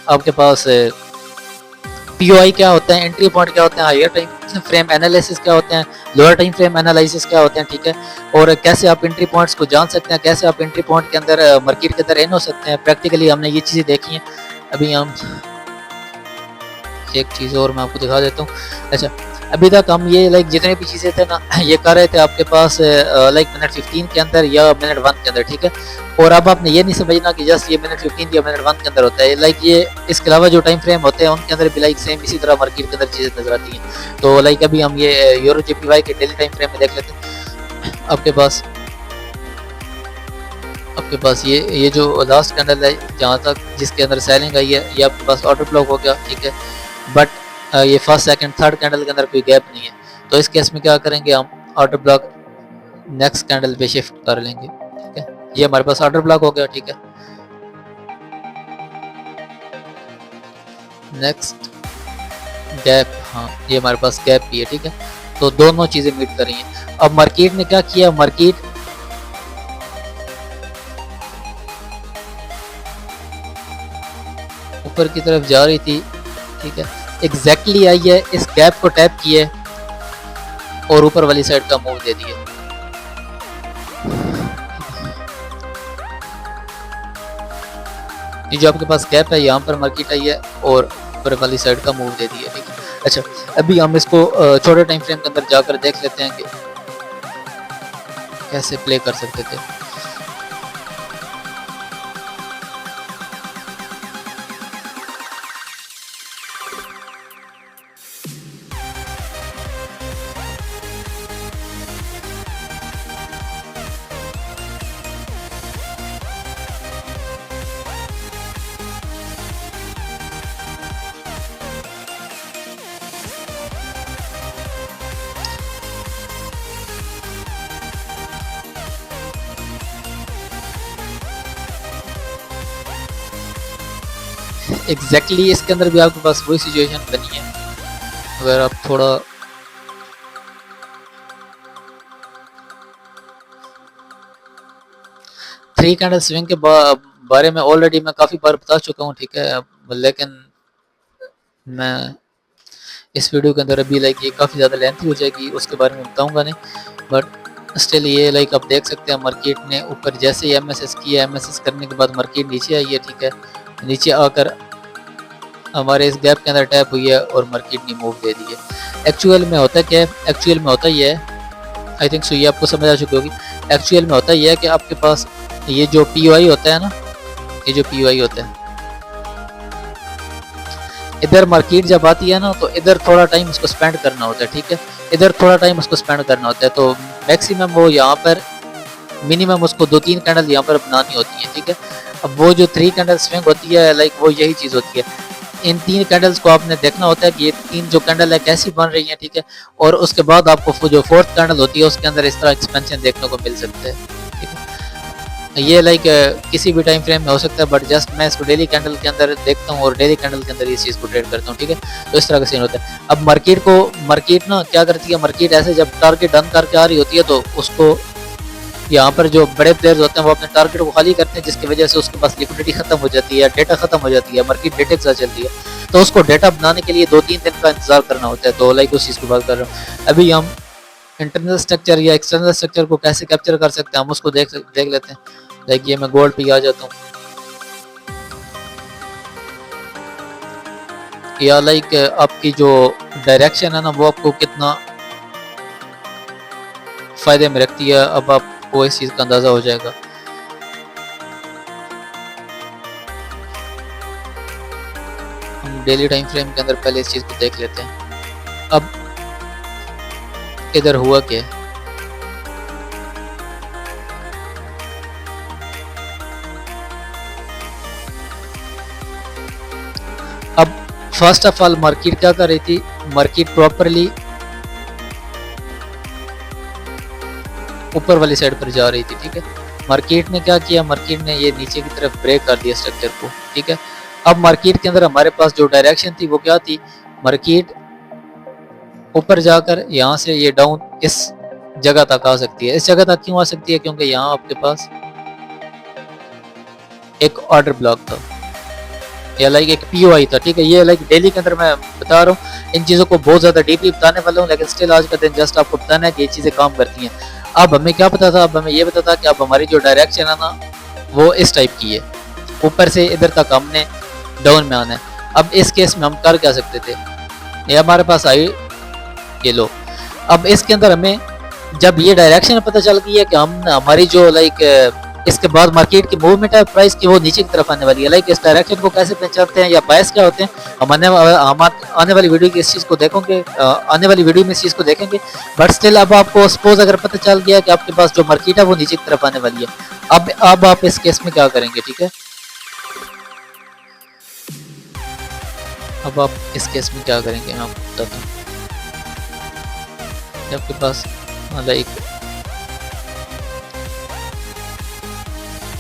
आपके पास पीओआई क्या होता है, एंट्री पॉइंट क्या होते हैं, हायर टाइम फ्रेम एनालिसिस क्या होते हैं, लोअर टाइम फ्रेम एनालिसिस क्या होते हैं, ठीक है, और कैसे आप एंट्री पॉइंट्स को जान सकते हैं, कैसे आप एंट्री पॉइंट के अंदर मार्केट के अंदर इन हो सकते हैं। प्रैक्टिकली हमने ये चीज़ें देखी हैं। अभी हम एक चीज़ और मैं आपको दिखा देता हूँ। अच्छा, अभी तक हम ये लाइक जितने भी चीज़ें थे ना ये कर रहे थे आपके पास लाइक मिनट 15 के अंदर या मिनट 1 के अंदर, ठीक है। और अब आपने ये नहीं समझना कि जस्ट ये मिनट 15 या मिनट 1 के अंदर होता है, लाइक ये इसके अलावा जो टाइम फ्रेम होते हैं उनके अंदर भी लाइक सेम इसी तरह मार्केट के अंदर चीज़ें नजर आती हैं। तो लाइक अभी हम ये यूरो जेपीवाई के डेली टाइम फ्रेम में देख लेते हैं। आपके पास ये जो लास्ट कैंडल है जहाँ तक जिसके अंदर सेलिंग आई है, ये आपके पास ऑर्डर ब्लॉक हो गया, ठीक है। बट ये फर्स्ट सेकंड थर्ड कैंडल के अंदर कोई गैप नहीं है, तो इस केस में क्या करेंगे, हम ऑर्डर ब्लॉक नेक्स्ट कैंडल पे शिफ्ट कर लेंगे, ठीक है। ये हमारे पास ऑर्डर ब्लॉक हो गया, ठीक है। नेक्स्ट गैप, हाँ ये हमारे पास गैप भी है, ठीक है। तो दोनों चीजें मीट कर रही हैं। अब मार्केट ने क्या किया, मार्केट ऊपर की तरफ जा रही थी, ठीक है, एग्जैक्टली आई है, इस गैप को टैप किए और ऊपर वाली साइड का मूव दे दिया। ये जो आपके पास गैप है यहाँ पर मार्केट आई है और ऊपर वाली साइड का मूव दे दिया, ठीक है। अच्छा, अभी हम इसको छोटे टाइम फ्रेम के अंदर जाकर देख लेते हैं कि कैसे प्ले कर सकते थे। एग्जैक्टली इसके अंदर भी आपके पास वही सिचुएशन बनी है। अगर आप थोड़ा थ्री कैंडल स्विंग के बारे में ऑलरेडी मैं काफ़ी बार बता चुका हूँ, ठीक है, लेकिन मैं इस वीडियो के अंदर अभी लाइक ये काफ़ी ज़्यादा लेंथी हो जाएगी, उसके बारे में बताऊँगा नहीं। बट स्टिल ये लाइक आप देख सकते हैं मार्केट ने ऊपर जैसे ही एमएसएस किया, एमएसएस करने के बाद मार्केट नीचे आई है, ठीक है। नीचे आकर हमारे इस गैप के अंदर टैप हुई है और मार्केट ने मूव दे दी है। एक्चुअल में होता क्या है, एक्चुअल में होता ये है, आई थिंक सो ये आपको समझ आ चुकी होगी। एक्चुअल में होता ये है कि आपके पास ये जो पीओआई होता है ना, ये जो पीओआई होता है, इधर मार्केट जब आती है ना तो इधर थोड़ा टाइम उसको स्पेंड करना होता है, ठीक है, इधर थोड़ा टाइम उसको स्पेंड करना होता है। तो मैक्सिमम वो यहाँ पर मिनिमम उसको 2-3 कैंडल यहाँ पर बनानी होती है, ठीक है। अब वो जो 3 कैंडल स्विंग होती है लाइक वो यही चीज़ होती है। इन 3 कैंडल्स को आपने देखना होता है कि ये 3 जो कैंडल है कैसी बन रही है, ठीक है। और उसके बाद आपको जो 4th कैंडल होती है उसके अंदर इस तरह एक्सपेंशन देखने को मिल सकता है, ठीक है। ये लाइक किसी भी टाइम फ्रेम में हो सकता है, बट जस्ट मैं इसको डेली कैंडल के अंदर देखता हूँ और डेली कैंडल के अंदर इस चीज़ को ट्रेड करता हूँ, ठीक है। तो इस तरह का सीन होता है। अब मार्केट ना क्या करती है, मार्केट ऐसे जब टारगेट डन करके आ रही होती है तो उसको यहाँ पर जो बड़े प्लेयर्स होते हैं वो अपने टारगेट को खाली करते हैं, जिसकी वजह से उसके पास लिक्विडिटी खत्म हो जाती है, डेटा खत्म हो जाती है, मार्केट डेटा के साथ चलती है। तो उसको डेटा बनाने के लिए 2-3 दिन का इंतजार करना होता है। तो लाइक उस चीज़ की बात कर रहा हूँ। अभी हम इंटरनल स्ट्रक्चर या एक्सटर्नल स्ट्रक्चर को कैसे कैप्चर कर सकते हैं हम उसको देख लेते हैं। लाइक ये मैं गोल्ड पे आ जाता हूँ, या लाइक आपकी जो डायरेक्शन है ना वो आपको कितना फायदे में रखती है, अब आपको इस चीज़ का अंदाज़ा हो जाएगा। डेली टाइम फ्रेम के अंदर पहले इस चीज़ को देख लेते हैं। अब इधर हुआ क्या, अब फर्स्ट ऑफ ऑल मार्केट क्या कर रही थी, मार्केट प्रॉपरली ऊपर वाली साइड पर जा रही थी, ठीक है। मार्केट ने क्या किया, मार्केट ने ये नीचे की तरफ ब्रेक कर दिया स्ट्रक्चर को, ठीक है। अब मार्केट के अंदर हमारे पास जो डायरेक्शन थी वो क्या थी, मार्केट ऊपर जाकर यहाँ से ये डाउन इस जगह तक आ सकती है। इस जगह तक क्यों आ सकती है, क्योंकि यहाँ आपके पास एक ऑर्डर ब्लॉक था या लाइक एक पीओआई था, ठीक है। ये लाइक डेली के अंदर मैं बता रहा हूँ, इन चीज़ों को बहुत ज़्यादा डीपली बताने वाला हूँ, लेकिन स्टिल आज का दिन जस्ट आपको बताना है कि ये चीज़ें काम करती हैं। अब हमें क्या पता था, अब हमें ये पता था कि अब हमारी जो डायरेक्शन है ना वो इस टाइप की है, ऊपर से इधर तक हमने डाउन में आना है। अब इस केस में हम कर क्या सकते थे, ये हमारे पास आई, ये लो। अब इसके अंदर हमें जब ये डायरेक्शन पता चल गई है कि हम हमारी जो लाइक इसके बाद मार्केट की मूवमेंट है प्राइस की वो नीचे की तरफ आने वाली है, लाइक इस डायरेक्शन को कैसे पहचानते हैं या बायस क्या होते हैं, हम आने वाली वीडियो की इस चीज़ को देखोगे, आने वाली वीडियो में इस चीज़ को देखेंगे। बट स्टिल अब आपको सपोज अगर पता चल गया कि आपके पास जो मार्केट है वो नीचे की तरफ आने वाली है, अब आप इस केस में क्या करेंगे, ठीक है। अब आप इस केस में क्या करेंगे मैं आपको बताता हूँ। आपके पास लाइक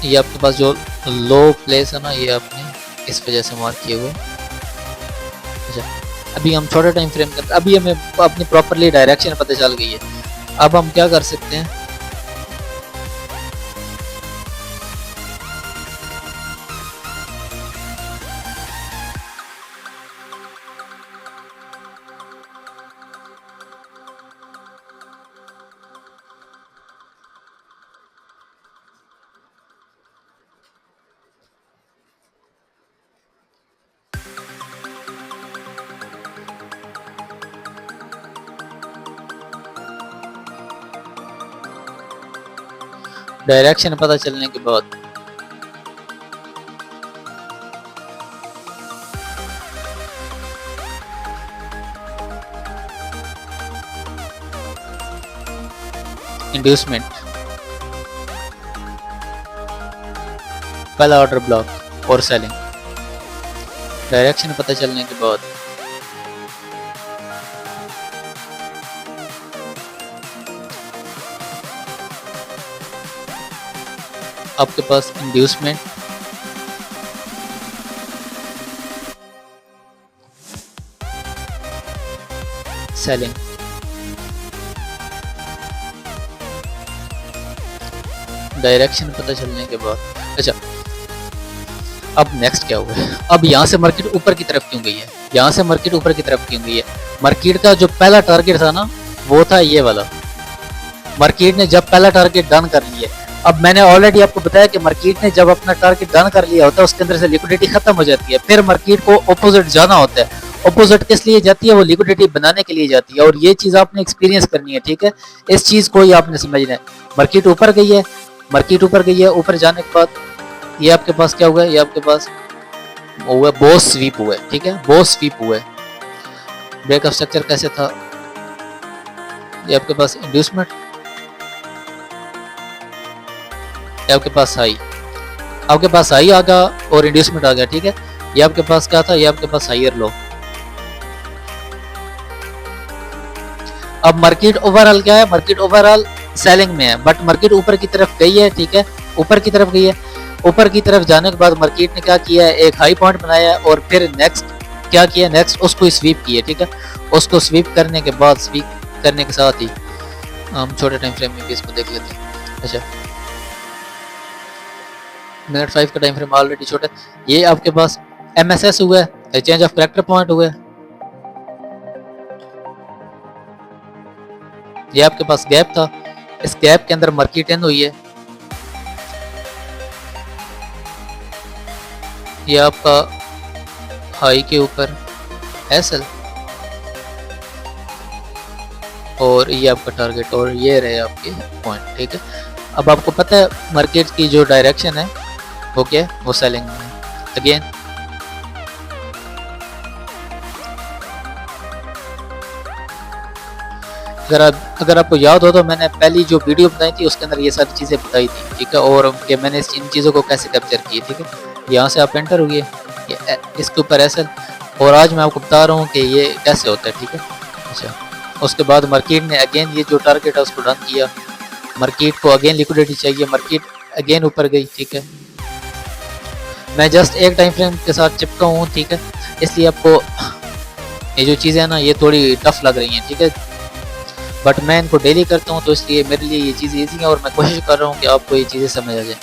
ये आपके पास जो लो प्लेस है ना, ये आपने इस वजह से मार्क किए हुए। अच्छा, अभी हम छोटे टाइम फ्रेम करते, अभी हमें अपनी प्रॉपरली डायरेक्शन पता चल गई है। अब हम क्या कर सकते हैं, डायरेक्शन पता चलने के बाद इंड्यूसमेंट, पहला ऑर्डर ब्लॉक और सेलिंग। डायरेक्शन पता चलने के बाद आपके पास इंड्यूसमेंट, सेलिंग, डायरेक्शन पता चलने के बाद। अच्छा, अब नेक्स्ट क्या हुआ है, अब यहाँ से मार्केट ऊपर की तरफ क्यों गई है, यहाँ से मार्केट ऊपर की तरफ क्यों गई है। मार्केट का जो पहला टारगेट था ना वो था ये वाला, मार्केट ने जब पहला टारगेट डन कर लिया, अब मैंने ऑलरेडी आपको बताया कि मार्केट ने जब अपना टारगेट डन कर लिया होता है उसके अंदर से लिक्विडिटी खत्म हो जाती है, फिर मार्केट को ऑपोजिट जाना होता है। ऑपोजिट किस लिए जाती है, वो लिक्विडिटी बनाने के लिए जाती है, और ये चीज आपने एक्सपीरियंस करनी है, ठीक है। इस चीज को ही आपने समझना है। मार्केट ऊपर गई है, मार्केट ऊपर गई है, ऊपर जाने के बाद ये आपके पास क्या हुआ है, ये आपके पास हुआ बॉस स्वीप हुआ है, ठीक है, बॉस स्वीप हुआ है। ब्रेकअप स्ट्रक्चर कैसे था, ये आपके पास इंड्यूसमेंट, आपके पास हाई, आपके पास हाई आ गया और इंड्यूसमेंट आ गया, ठीक है। ये आपके पास क्या था, ये आपके पास हायर लो। अब मार्केट ओवरऑल क्या है, मार्केट ओवरऑल सेलिंग में है, बट मार्केट ऊपर की तरफ गई है, ठीक है, ऊपर की तरफ गई है। ऊपर की तरफ जाने के बाद मार्केट ने क्या किया है, एक हाई पॉइंट बनाया है और फिर नेक्स्ट क्या किया, नेक्स्ट उसको स्वीप किया, ठीक है। उसको स्वीप करने के बाद, स्वीप करने के साथ ही हम छोटे टाइम फ्रेम में भी इसको देख लेते हैं। अच्छा, मिनट 5 का टाइम फ्रेम ऑलरेडी छोटा, ये आपके पास MSS हुआ है, चेंज ऑफ कैरेक्टर पॉइंट हुआ है, ये आपके पास गैप था, इस गैप के अंदर मार्केट एंड हुई है, ये आपका हाई के ऊपर SL और ये आपका टारगेट और ये रहे आपके पॉइंट, ठीक है। अब आपको पता है मार्केट की जो डायरेक्शन है वो क्या है, वो सेलिंग में है। अगेन अगर आपको याद हो तो मैंने पहली जो वीडियो बनाई थी उसके अंदर ये सारी चीज़ें बताई थी, ठीक है, और कि मैंने इन चीज़ों को कैसे कैप्चर किए, ठीक है। यहाँ से आप एंटर हुए, इसके ऊपर एसएल, और आज मैं आपको बता रहा हूँ कि ये कैसे होता है, ठीक है। अच्छा, उसके बाद मार्केट ने अगेन ये जो टारगेट है उसको डन किया, मार्केट को अगेन लिक्विडिटी चाहिए, मार्केट अगेन ऊपर गई, ठीक है। मैं जस्ट एक टाइम फ्रेम के साथ चिपका हूँ, ठीक है, इसलिए आपको ये जो चीज़ें हैं ना ये थोड़ी टफ लग रही हैं, ठीक है, बट मैं इनको डेली करता हूँ तो इसलिए मेरे लिए ये चीज़ ईजी है और मैं कोशिश कर रहा हूँ कि आपको ये चीज़ें समझ आ जाए।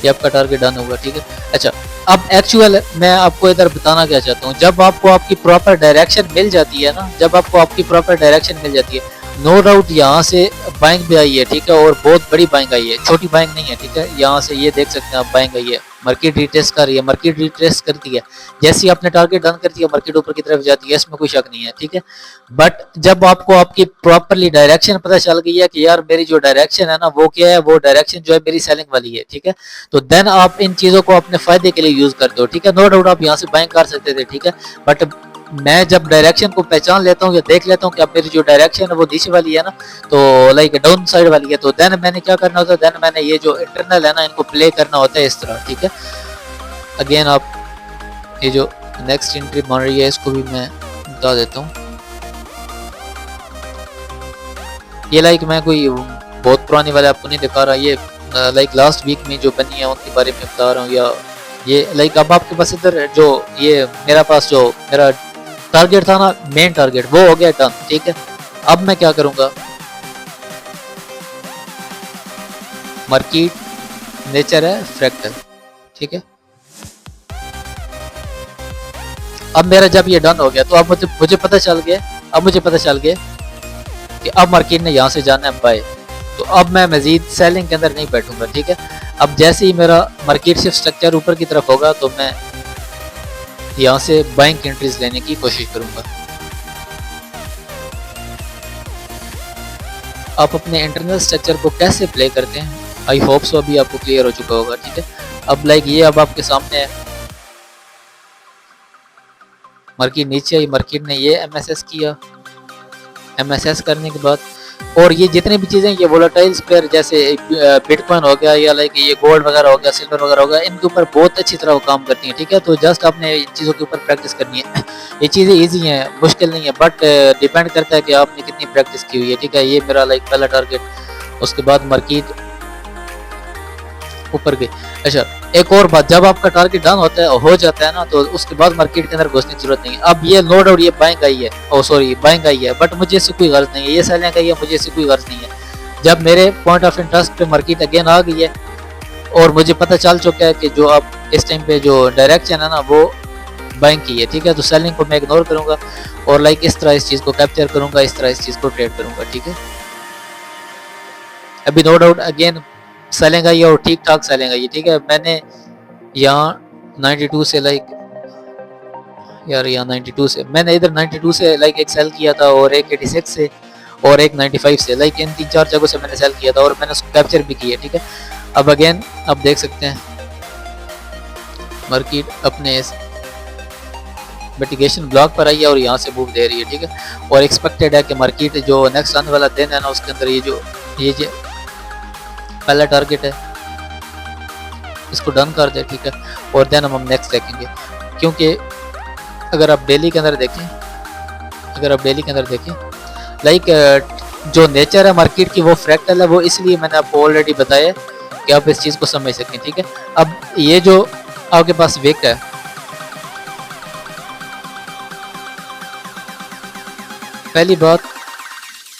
ये आपका टारगेट डन होगा, ठीक है। अच्छा, अब एक्चुअल मैं आपको इधर बताना क्या चाहता हूँ, जब आपको आपकी प्रॉपर डायरेक्शन मिल जाती है ना, जब आपको आपकी प्रॉपर डायरेक्शन मिल जाती है, नो डाउट यहाँ से बाइंग भी आई है, ठीक है, और बहुत बड़ी बाइंग आई है, छोटी बाइंग नहीं है, ठीक है। यहाँ से ये देख सकते हैं आप, बाइंग आई है, मार्केट रिट्रेस कर रही है, मार्केट रिट्रेस करती है, जैसे ही आपने टारगेट डन करती है मार्केट ऊपर की तरफ जाती है, इसमें कोई शक नहीं है, ठीक है। बट जब आपको आपकी प्रॉपरली डायरेक्शन पता चल गई है कि यार मेरी जो डायरेक्शन है ना वो क्या है, वो डायरेक्शन जो है मेरी सेलिंग वाली है, ठीक है, तो देन आप इन चीजों को अपने फायदे के लिए यूज करते हो, ठीक है। नो डाउट आप यहाँ से बाइंग कर सकते थे, ठीक है, बट मैं जब डायरेक्शन को पहचान लेता हूँ या देख लेता हूँ कि अब मेरी जो डायरेक्शन है वो नीचे वाली है ना, तो लाइक डाउन साइड वाली है, तो देन मैंने क्या करना होता है, देन मैंने ये जो इंटरनल है ना इनको प्ले करना होता है इस तरह, ठीक है। अगेन आप ये जो नेक्स्ट एंट्री बन रही है इसको भी मैं बता देता हूँ। ये लाइक मैं कोई बहुत पुरानी वाले आपको नहीं दिखा रहा, ये लाइक लास्ट वीक में जो बनी है उनके बारे में बता रहा हूँ, या ये लाइक अब आपके पास इधर जो ये मेरा पास जो मेरा टारगेट था ना, मेन टारगेट, वो हो गया डन, ठीक है। अब मैं क्या करूंगा, मार्केट नेचर है फ्रैक्टल, ठीक है। अब मेरा जब ये डन हो गया तो अब मुझे पता चल गया, अब मुझे पता चल गया कि अब मार्केट ने यहाँ से जाना है बाय, तो अब मैं मजीद सेलिंग के अंदर नहीं बैठूंगा, ठीक है। अब जैसे ही मेरा मार्केट शिफ्ट स्ट्रक्चर ऊपर की तरफ होगा तो मैं यहाँ से बाइंग एंट्रीज लेने की कोशिश करूंगा। आप अपने इंटरनल स्ट्रक्चर को कैसे प्ले करते हैं, आई होप सो अभी आपको क्लियर हो चुका होगा, ठीक है। अब लाइक ये अब आपके सामने है, मार्केट नीचे आई, मार्केट ने ये एमएसएस किया, एमएसएस करने के बाद और ये जितने भी चीज़ें, ये वोलेटाइल्स पेयर जैसे बिटकॉइन हो गया या लाइक ये गोल्ड वगैरह हो गया, सिल्वर वगैरह हो गया, इनके ऊपर बहुत अच्छी तरह वो काम करती हैं, ठीक है। तो जस्ट आपने इन चीज़ों के ऊपर प्रैक्टिस करनी है। ये चीज़ें इजी हैं, मुश्किल नहीं है, बट डिपेंड करता है कि आपने कितनी प्रैक्टिस की हुई है, ठीक है। ये मेरा लाइक पहला टारगेट, उसके बाद मार्केट ऊपर गई। अच्छा, एक और बात, जब आपका टारगेट डन होता है, हो जाता है ना, तो उसके बाद मार्केट के अंदर घुसने की जरूरत नहीं है। अब ये नो डाउट ये बाइंग आई है, ओ सॉरी बाइंग आई है, बट मुझे इससे कोई गर्ज नहीं है, ये सेलिंग आई है, मुझे इससे कोई गर्ज नहीं है। जब मेरे पॉइंट ऑफ इंटरेस्ट पे मार्केट अगेन आ गई है और मुझे पता चल चुका है कि जो अब इस टाइम पे जो डायरेक्शन है ना वो बाइंग की है, ठीक है, तो सेलिंग को मैं इग्नोर करूंगा और लाइक इस तरह इस चीज़ को कैप्चर करूंगा, इस तरह इस चीज़ को ट्रेड करूंगा, ठीक है। अभी नो डाउट अगेन सेलिंग आई है और ठीक ठाक सेलिंग आई है, ठीक है। मैंने यहाँ 92 से लाइक यार यहाँ 92 से मैंने इधर 92 से लाइक एक सेल किया था और एक 86 से और एक 95 से, लाइक इन 3-4 जगहों से मैंने सेल किया था और मैंने उसको कैप्चर भी किया, ठीक है। अब अगेन आप देख सकते हैं मार्केट अपने मिटिगेशन ब्लॉक पर आई है और यहाँ से मूव दे रही है, ठीक है। और एक्सपेक्टेड है कि मार्केट जो नेक्स्ट आने वाला दिन है ना उसके अंदर ये जो पहला टारगेट है इसको डन कर दे, ठीक है, और देन हम नेक्स्ट देखेंगे। क्योंकि अगर आप डेली के अंदर देखें, लाइक जो नेचर है मार्केट की वो फ्रैक्टल है, वो इसलिए मैंने आपको ऑलरेडी बताया कि आप इस चीज़ को समझ सकें, ठीक है। अब ये जो आपके पास विक है, पहली बात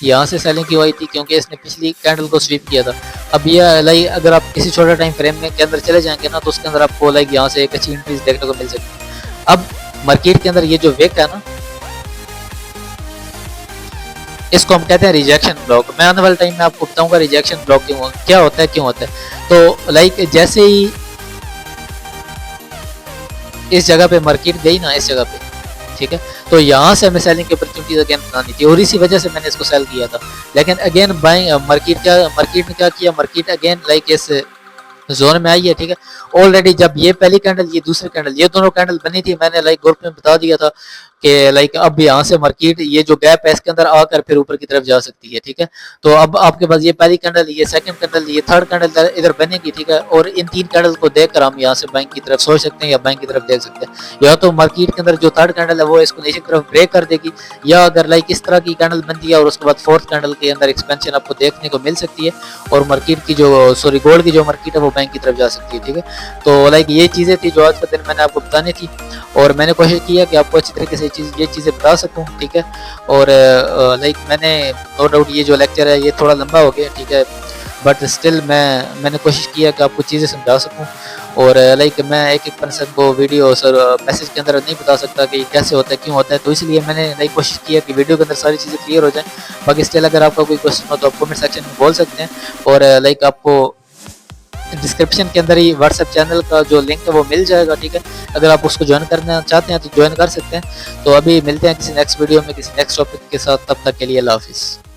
यहाँ से सेलिंग की हुई थी क्योंकि इसने पिछली कैंडल को स्वीप किया था। अब ये लाइक अगर आप किसी छोटा टाइम फ्रेम में के अंदर चले जाएंगे ना तो उसके अंदर आपको लाइक यहाँ से एक अच्छी इंक्रीज देखने को मिल सकती है। अब मार्केट के अंदर ये जो विक है ना इसको हम कहते हैं रिजेक्शन ब्लॉक। मैं आने वाले टाइम में आपको बताऊंगा रिजेक्शन ब्लॉक क्या होता है, क्यों होता है। तो लाइक जैसे ही इस जगह पे मार्केट गई ना, इस जगह पे, ठीक है, तो यहाँ से हमें सेलिंग की अपॉर्चुनिटीज अगेन बनानी थी और इसी वजह से मैंने इसको सेल किया था। लेकिन अगेन बाइंग मार्केट ने क्या किया, मार्केट अगेन लाइक इस जोन में आई है, ठीक है। ऑलरेडी जब ये पहली कैंडल, ये दूसरी कैंडल, ये दोनों कैंडल बनी थी, मैंने लाइक ग्रुप में बता दिया था कि लाइक अब यहाँ से मार्केट ये जो गैप है इसके अंदर आकर फिर ऊपर की तरफ जा सकती है, ठीक है। तो अब आपके पास ये पहली कैंडल, ये सेकंड कैंडल, ये थर्ड कैंडल इधर बनेगी, ठीक है। और इन तीन कैंडल को देखकर हम यहाँ से बैंक की तरफ सोच सकते हैं या बैंक की तरफ देख सकते हैं। या तो मार्केट के अंदर जो थर्ड कैंडल है वो इसको नीचे की तरफ ब्रेक कर देगी, या अगर लाइक इस तरह की कैंडल बनती है और उसके बाद फोर्थ कैंडल के अंदर एक्सपेंशन आपको देखने को मिल सकती है और मार्केट की जो सॉरी गोल्ड की जो मार्केट है वो बैंक की तरफ जा सकती है, ठीक है। तो लाइक ये चीज़ें थी जो आज का दिन मैंने आपको बतानी थी और मैंने कोशिश किया कि आपको अच्छी तरीके से ये चीज़ें बता सकूं, ठीक है। और लाइक मैंने नो डाउट ये जो लेक्चर है ये थोड़ा लंबा हो गया, ठीक है, बट स्टिल मैंने कोशिश किया कि आपको चीज़ें समझा सकूं। और लाइक मैं एक एक पर्सन को वीडियो सर मैसेज के अंदर नहीं बता सकता कि कैसे होता है, क्यों होता है, तो इसलिए मैंने लाइक कोशिश किया कि वीडियो के अंदर सारी चीज़ें क्लियर हो जाएं। बाकी स्टिल अगर आपका कोई क्वेश्चन हो तो आप कमेंट सेक्शन में बोल सकते हैं। और लाइक आपको डिस्क्रिप्शन के अंदर ही व्हाट्सएप चैनल का जो लिंक है वो मिल जाएगा, ठीक है। अगर आप उसको ज्वाइन करना चाहते हैं तो ज्वाइन कर सकते हैं। तो अभी मिलते हैं किसी नेक्स्ट वीडियो में किसी नेक्स्ट टॉपिक के साथ, तब तक के लिए अल्लाह हाफिज़।